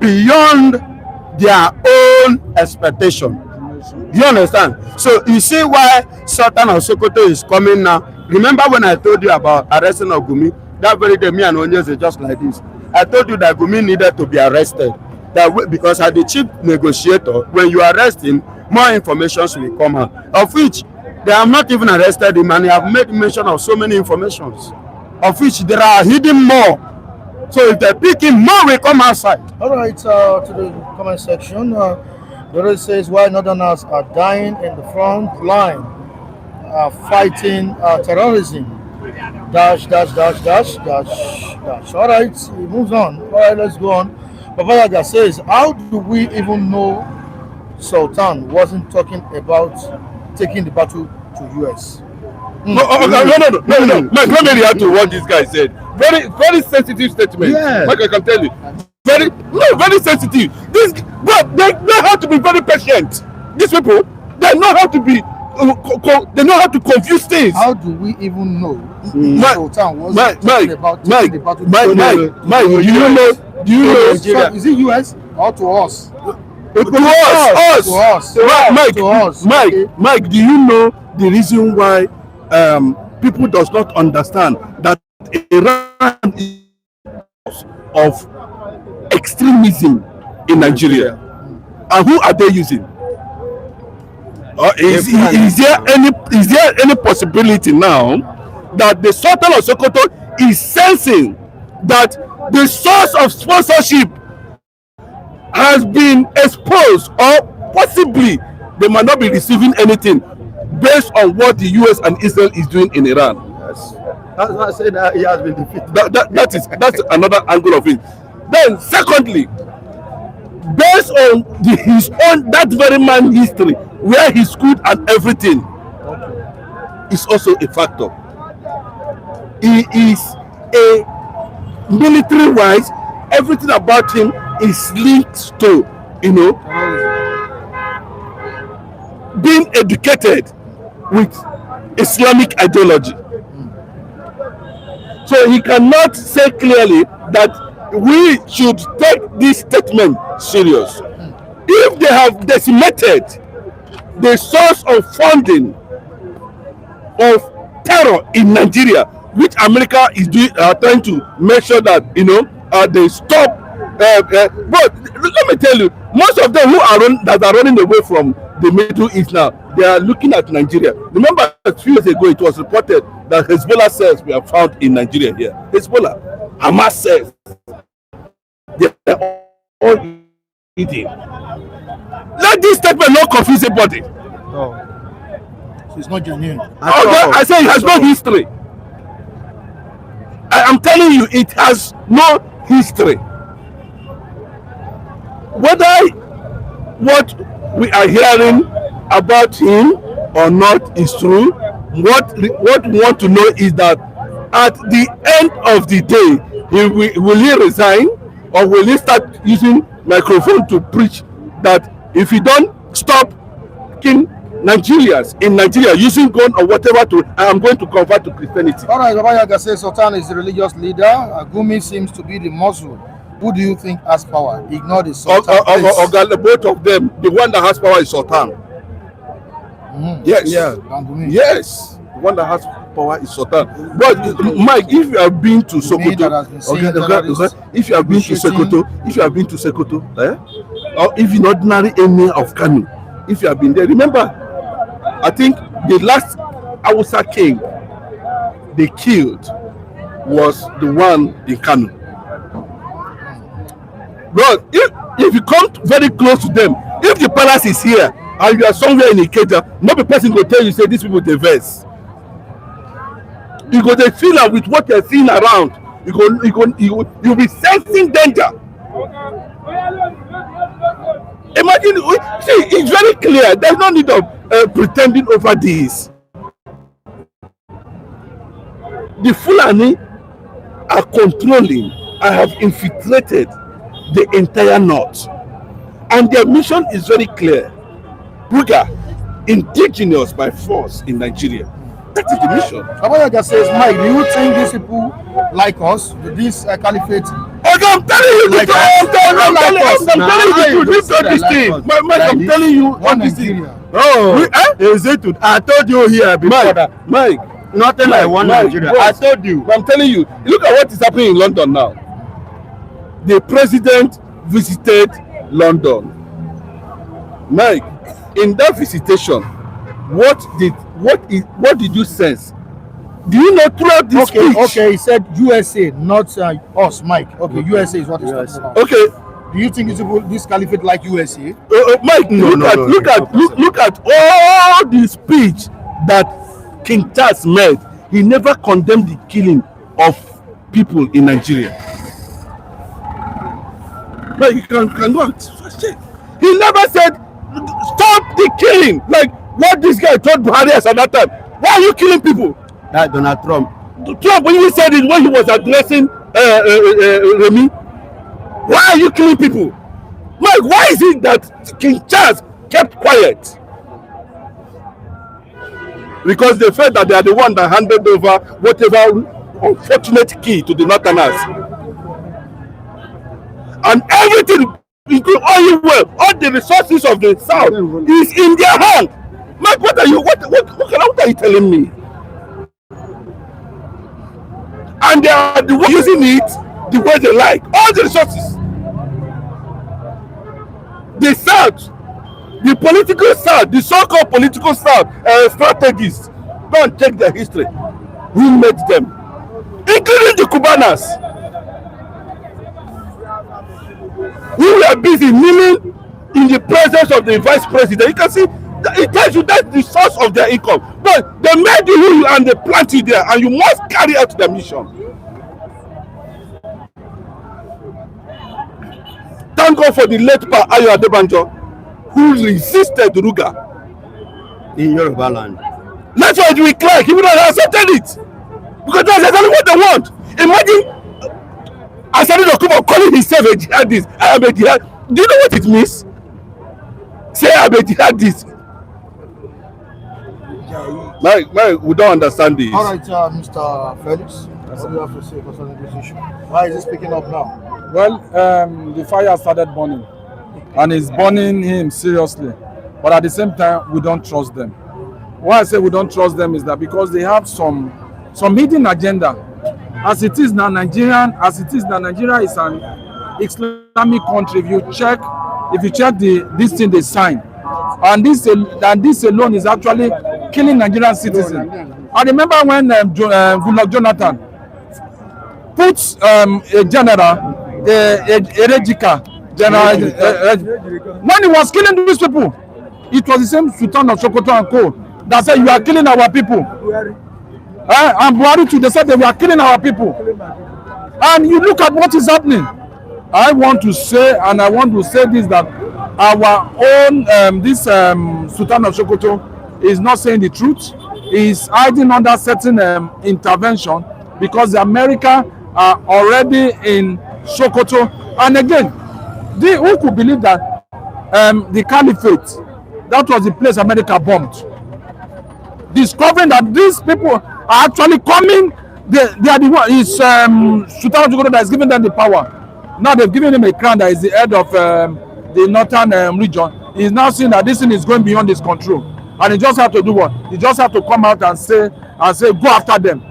Speaker 8: beyond their own expectation. You understand? So you see why Sultan of Sokoto is coming now. Remember when I told you about arresting of Gumi? That very day, me and Onyeze just like this. I told you that Gumi needed to be arrested. Because as the chief negotiator, when you arrest him, more information will come out. Of which they have not even arrested him, and they have made mention of so many informations, of which there are hidden more. So if they pick him, more will come outside.
Speaker 1: All right, to the comment section. Dore says why Northerners are dying in the front line, fighting terrorism. Dash. All right, he moves on. All right, let's go on. Babagana says, how do we even know Sultan wasn't talking about taking the battle to US?
Speaker 11: No. Mike, let me react to what this guy said. Very sensitive statement.
Speaker 1: Yeah.
Speaker 11: Mike, I can tell you. Very sensitive. But they know how to be very patient. These people, they know how to be. They know how to confuse things.
Speaker 1: How do we even know Sultan was
Speaker 11: talking
Speaker 1: about taking the battle
Speaker 11: Mike, do you know?
Speaker 1: So is it US or to us?
Speaker 11: To us. Mike, do you know the reason why people does not understand that Iran is of extremism in Nigeria? And who are they using? Is there any possibility now that the Sultan of Sokoto is sensing that the source of sponsorship has been exposed, or possibly they might not be receiving anything based on what the US and Israel is doing in Iran?
Speaker 8: Yes. That's why I said that he has been defeated.
Speaker 11: That's another angle of it. Then secondly, based on his own that very man history, where he schooled and everything, is also a factor. He is a military wise, everything about him is linked to, being educated with Islamic ideology. So he cannot say clearly that we should take this statement serious. If they have decimated the source of funding of terror in Nigeria, which America is trying to make sure that they stop. But let me tell you, most of them that are running away from the Middle East now, they are looking at Nigeria. Remember, a few years ago, it was reported that Hezbollah cells were found in Nigeria here. Hezbollah, Hamas cells, they are all eating. Let this statement not confuse anybody.
Speaker 1: Oh. So it's not genuine.
Speaker 11: I say it has no history. I am telling you, it has no history. Whether what we are hearing about him or not is true, what we want to know is that at the end of the day, will he resign, or will he start using microphone to preach that if he don't stop killing Nigerians in Nigeria using gun or whatever, I am going to convert to Christianity?
Speaker 1: All right, Babagana says Sultan is the religious leader. Gumi seems to be the Muslim. Who do you think has power? Ignore the Sultan.
Speaker 11: Both of them. The one that has power is Sultan. Yes.
Speaker 1: Yeah.
Speaker 11: Yes. The one that has power is Sultan. But Mike, if you have been to Sokoto, if you have been to Sokoto, or if in ordinary area of Kano, if you have been there, remember, I think the last Hausa king they killed was the one in Kano. But if you come very close to them, if the palace is here and you are somewhere in Ikeja, not the person will tell you, say these people they vex. You go they feel am with what you're seeing around. You'll be sensing danger. Imagine, see, it's very clear. There's no need of pretending over this. The Fulani are controlling and have infiltrated the entire north, and their mission is very clear. Buga, indigenous by force in Nigeria. That is the mission.
Speaker 1: Babagana says, Mike, do you think these people like us, this caliphate?
Speaker 11: I'm telling you the truth. I'm telling you the truth. This thing. I'm telling you what this thing.
Speaker 8: Oh, is it? I told you here before that.
Speaker 11: Mike,
Speaker 8: nothing like one Nigeria. I told you.
Speaker 11: I'm telling you. Look at what is happening in London now. The president visited London. Mike, in that visitation, what did you sense? Do you know throughout this speech?
Speaker 1: Okay, he said USA, not us, Mike. Okay, USA is what he's talking about.
Speaker 11: Okay.
Speaker 1: Do you think this caliphate like USA?
Speaker 11: Mike, look at all the speech that King Charles made. He never condemned the killing of people in Nigeria. Like you can go and check. He never said stop the killing. Like what this guy told Buhari at that time. Why are you killing people?
Speaker 8: That Donald Trump.
Speaker 11: Trump, when he said it, when he was addressing Remy, why are you killing people? Mike, why is it that King Charles kept quiet? Because they felt that they are the one that handed over whatever unfortunate key to the Northerners. And everything, including all the resources of the South, is in their hand. Mike, what are you telling me? And they are the ones using it the way they like. All the resources. The South The political side, the so-called political side, strategists, don't check their history. Who made them? Including the Cubanas. We were busy kneeling in the presence of the vice president. You can see, it tells you that's the source of their income. But they made you who you and they plant you there, and you must carry out the mission. Thank God for the late Pa Ayo Adebanjo, who resisted Ruga
Speaker 10: in Yoruba land.
Speaker 11: That's why we clerk, even though they accepted it. Because that's exactly what they want. Imagine Asani Dokubo calling himself a jihadist. I am a jihadist. Do you know what it means? Say I am a jihadist. We don't understand this.
Speaker 1: All right, Mr. Felix, what do you have to say concerning this issue? Why is it picking up now?
Speaker 12: Well, the fire started burning, and it's burning him seriously. But at the same time, we don't trust them. Why I say we don't trust them is that because they have some hidden agenda. As it is now, Nigeria is an Islamic country. If you check this thing they sign, and this alone is actually killing Nigerian citizens. I remember when Goodluck Jonathan puts a general, a Rejika general, when he was killing these people, it was the same Sultan of Sokoto and co that said, you are killing our people. And Buhari too, they said they were killing our people. And you look at what is happening. I want to say this, that our own Sultan of Sokoto is not saying the truth. He is hiding under certain intervention because America are already in Sokoto. And again, who could believe that the caliphate, that was the place America bombed, discovering that these people are actually coming, they are the one, is Sultan of Sokoto that is giving them the power. Now they've given him a crown that is the head of the northern region. He is now seeing that this thing is going beyond his control, and he just have to do what? He just have to come out and say go after them.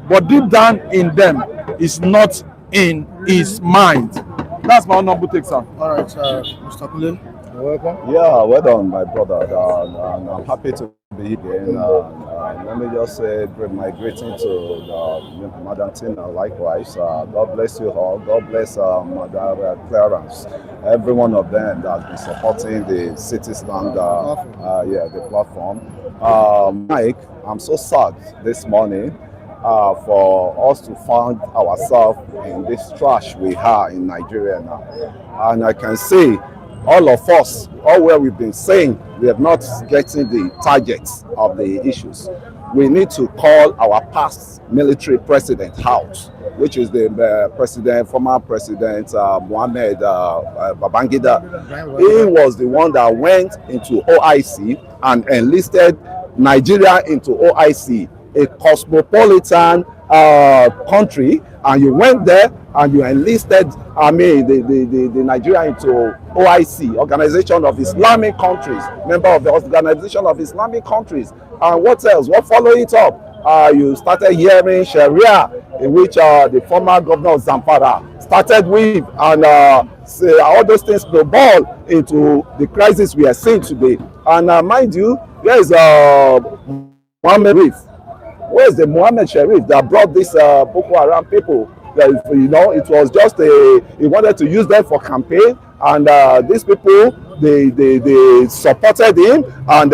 Speaker 12: But deep down in them is not in his mind. That's my honorable take, sir.
Speaker 1: All right, Mr. Kule, you're welcome.
Speaker 3: Yeah, well done, my brother. And I'm happy to be here. Let me just say my greeting to Madam Tina, likewise. God bless you all. God bless Madam Clarence. Every one of them that has been supporting the Citizen, the platform. Mike, I'm so sad this morning for us to find ourselves in this trash we are in Nigeria now. And I can say all of us, all where we've been saying, we are not getting the targets of the issues. We need to call our past military president out, which is the former president Mohammed Babagana. He was the one that went into OIC and enlisted Nigeria into OIC, a cosmopolitan country, and you went there and you enlisted, the Nigeria into OIC, Organization of Islamic Countries, member of the Organization of Islamic Countries. And what else? What followed it up? You started hearing Sharia, in which the former governor of Zamfara started with, and all those things snowball into the crisis we are seeing today. And mind you, there is Mohammed Sharif. Where is the Mohammed Sharif that brought this Boko Haram people? It was just he wanted to use them for campaign, and these people they supported him, and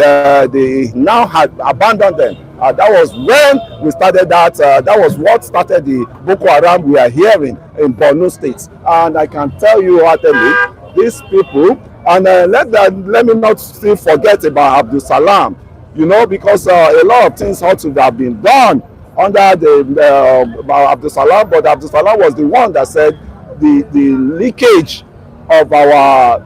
Speaker 3: they now had abandoned them. That was when we started that. That was what started the Boko Haram we are hearing in Borno State. And I can tell you heartily, these people, and let me not still forget about Abdul Salam. Because a lot of things ought to have been done under the Abdul Salam, but Abdul Salam was the one that said the leakage of our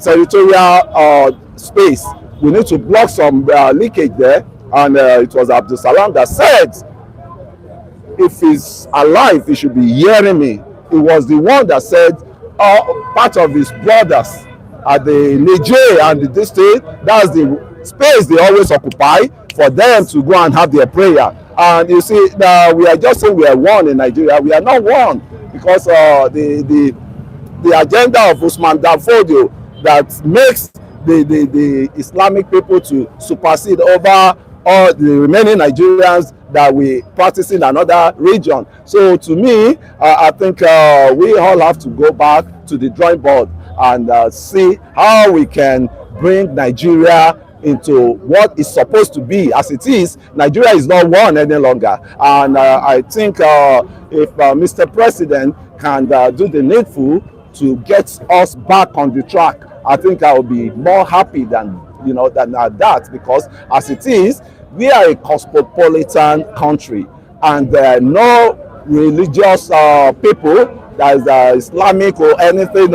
Speaker 3: territorial space, we need to block some leakage there, and it was Abdul Salam that said, if he's alive, he should be hearing me. He was the one that said part of his brothers at the Niger and the district, that's the space they always occupy for them to go and have their prayer. And you see, we are just saying we are one in Nigeria. We are not one, because the agenda of Usman Danfodio that makes the Islamic people to supersede over all the remaining Nigerians that we practice in another region. So to me, I think we all have to go back to the drawing board and see how we can bring Nigeria into what is supposed to be. As it is, Nigeria is not one any longer. And I think if Mr. President can do the needful to get us back on the track, I think I will be more happy than that, because as it is, we are a cosmopolitan country, and there are no religious people that is Islamic or anything,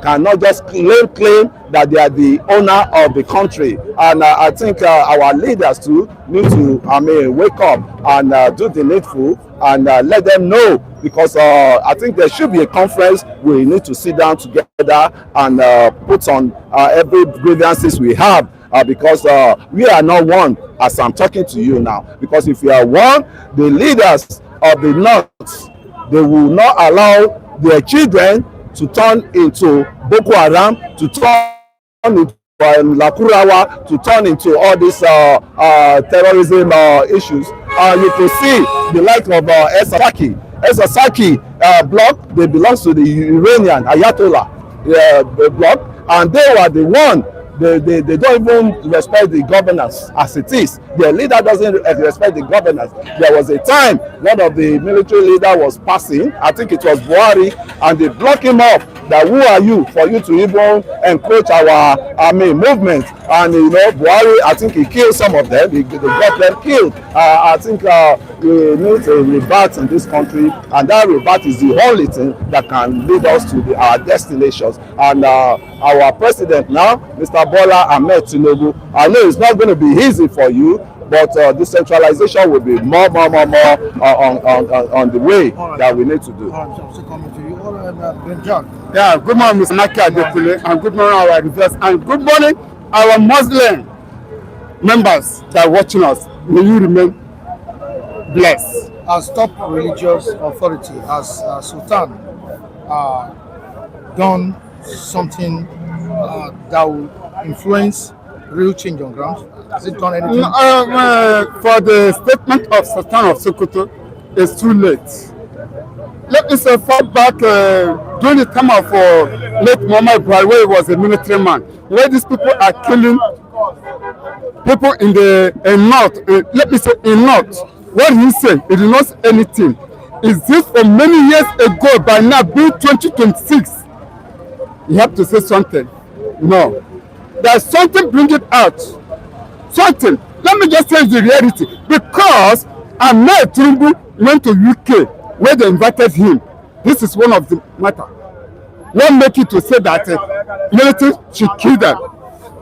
Speaker 3: cannot just claim that they are the owner of the country. And I think our leaders too need to wake up and do the needful and let them know, because I think there should be a conference. We need to sit down together and put on every grievances we have, because we are not one as I'm talking to you now. Because if we are one, the leaders of the north, they will not allow their children to turn into Boko Haram, to turn into Lakurawa, to turn into all these terrorism issues. You can see the like of Esasaki bloc. They belong to the Iranian Ayatollah bloc, and they were the one. They don't even respect the governance as it is. Their leader doesn't respect the governance. There was a time one of the military leader was passing, I think it was Buhari, and they blocked him up. That who are you for you to even encroach our movement? And Buhari, I think he killed some of them. They got them killed. I think we need a rebirth in this country, and that rebirth is the only thing that can lead us to our destinations. And our president now, Mr. Bola Ahmed Tinubu, I know it's not going to be easy for you, but decentralization will be more on the way that we need to do.
Speaker 13: Yeah, good morning, Mr. Naki Adekule, and good morning, our reviewers, and good morning, our Muslim members that are watching us. May you remain blessed.
Speaker 1: As top religious authority, as Sultan done something that will influence real change on ground? Has it done anything?
Speaker 13: For the statement of Sultan of Sokoto, it's too late. Let me say, far back during the time of late Muhammad Buhari, where he was a military man, where these people are killing people in the north. Let me say in north. What he said, he did not say anything. Is this from many years ago? By now, being 2026, you have to say something. No, there's something. Bring it out. Something. Let me just tell you the reality. Because Ahmed Tinubu went to UK, where they invited him. This is one of the matter. What make it to say that military should kill them?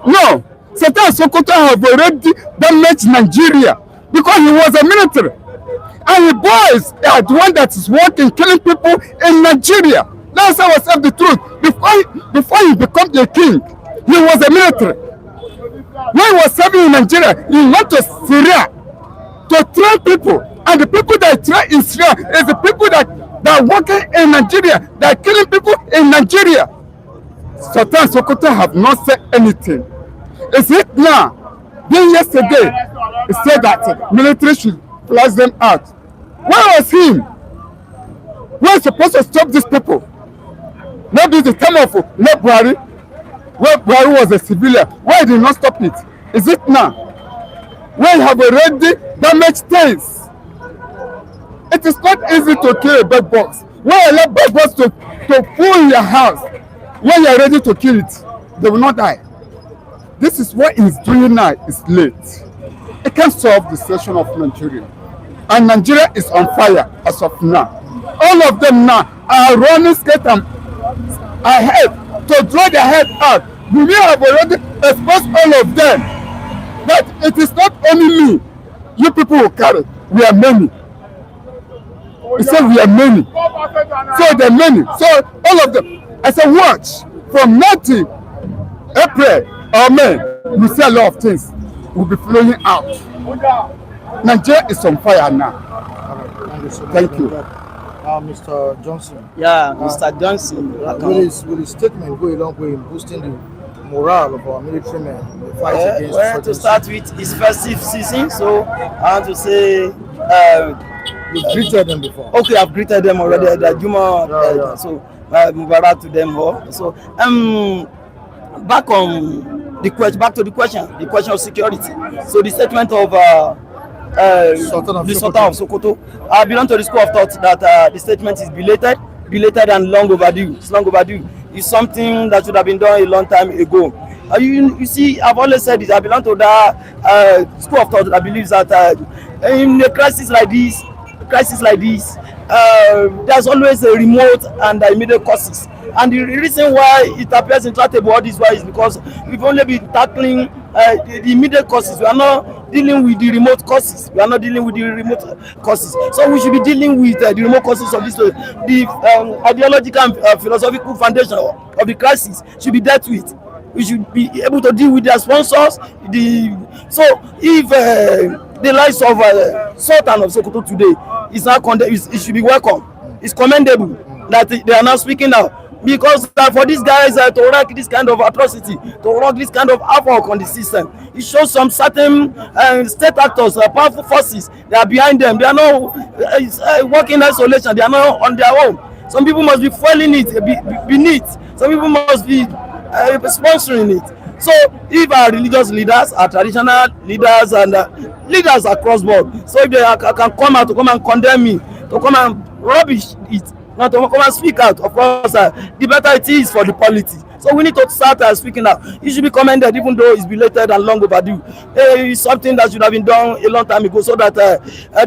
Speaker 13: No, Sultan of Sokoto have already damaged Nigeria because he was a military, and the boys are the one that is working, killing people in Nigeria. Let's say ourselves the truth. Before he became a king, he was a military. When he was serving in Nigeria, he went to Syria to train people. And the people that train in Syria is the people that are working in Nigeria, that are killing people in Nigeria. Sultan Sokoto have not said anything. Is it now? Then yesterday, he said that military should flush them out. Where was he? We're supposed to stop these people. Maybe the time of Buhari, where Buhari was a civilian, why did not stop it? Is it now? We have already damaged things. It is not easy to kill a bed box. When you allow bed box to pull in your house, when you are ready to kill it, they will not die. This is what he's doing now. It's late. It can't solve the situation of Nigeria. And Nigeria is on fire as of now. All of them now are running scared ahead to draw their head out. We have already exposed all of them. But it is not only me. You people will carry. We are many. He said we are many. So there are many. So all of them. I said watch. From 90 April or May, you see a lot of things will be flowing out. Nigeria is on fire now. Thank you.
Speaker 1: Mr. Johnson.
Speaker 4: Yeah, Mr. Johnson.
Speaker 1: Will his statement go a long way in boosting morale of our military men in the fight against
Speaker 4: well, to
Speaker 1: insurgency?
Speaker 4: start with, it's festive season, so I want to say.
Speaker 1: You've greeted them before.
Speaker 4: Okay, I've greeted them already.
Speaker 1: Yeah,
Speaker 4: Juma,
Speaker 1: yeah.
Speaker 4: so Mubarak to them all. So back on the question, back to the question of security. So the statement of
Speaker 1: Sultan of
Speaker 4: the Sultan of Sokoto. I belong to the school of thought that the statement is belated and long overdue. It's long overdue. It's something that should have been done a long time ago. You see, I've always said this. I belong to that school of thought that believes that in a crisis like this, there's always a remote and immediate causes. And the reason why it appears intractable all this while is because we've only been tackling the immediate causes. We are not dealing with the remote causes. So we should be dealing with the remote causes of this. The ideological and philosophical foundation of the crisis should be dealt with. We should be able to deal with their sponsors. So if the lives of Sultan of Sokoto today is not condemned, it should be welcome. It's commendable that they are now speaking now. Because for these guys to wreak this kind of atrocity, to wreak this kind of havoc on the system, it shows some certain state actors, powerful forces, they are behind them. They are not working in isolation. They are not on their own. Some people must be fueling it beneath. Some people must be sponsoring it. So if our religious leaders, our traditional leaders, and leaders across board, so if they can come out to come and condemn me, to come and rubbish it, not to come and speak out, of course, the better it is for the polity. So we need to start speaking out. It should be commended, even though it's belated and long overdue. It's something that should have been done a long time ago, so that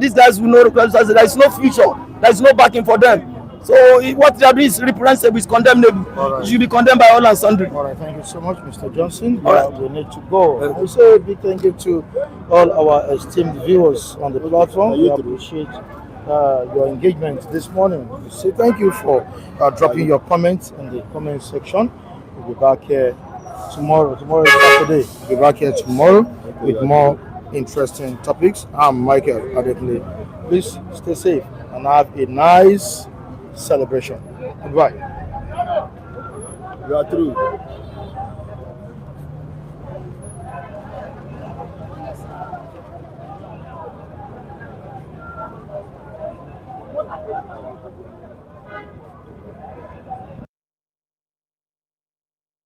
Speaker 4: these guys will know there is no future, there is no backing for them. So what they are doing is reprehensible, is condemnable. Right. It should be condemned by all and sundry.
Speaker 1: All right, thank you so much, Mr. Johnson. We need to go. We say a big thank you to all our esteemed viewers on the platform. We appreciate your engagement this morning. We say thank you for dropping your comments in the comment section. We'll be back here tomorrow. Tomorrow is Saturday. We'll be back here tomorrow with more interesting topics. I'm Michael Adekle. Please stay safe and have a nice celebration. Goodbye.
Speaker 11: You are through.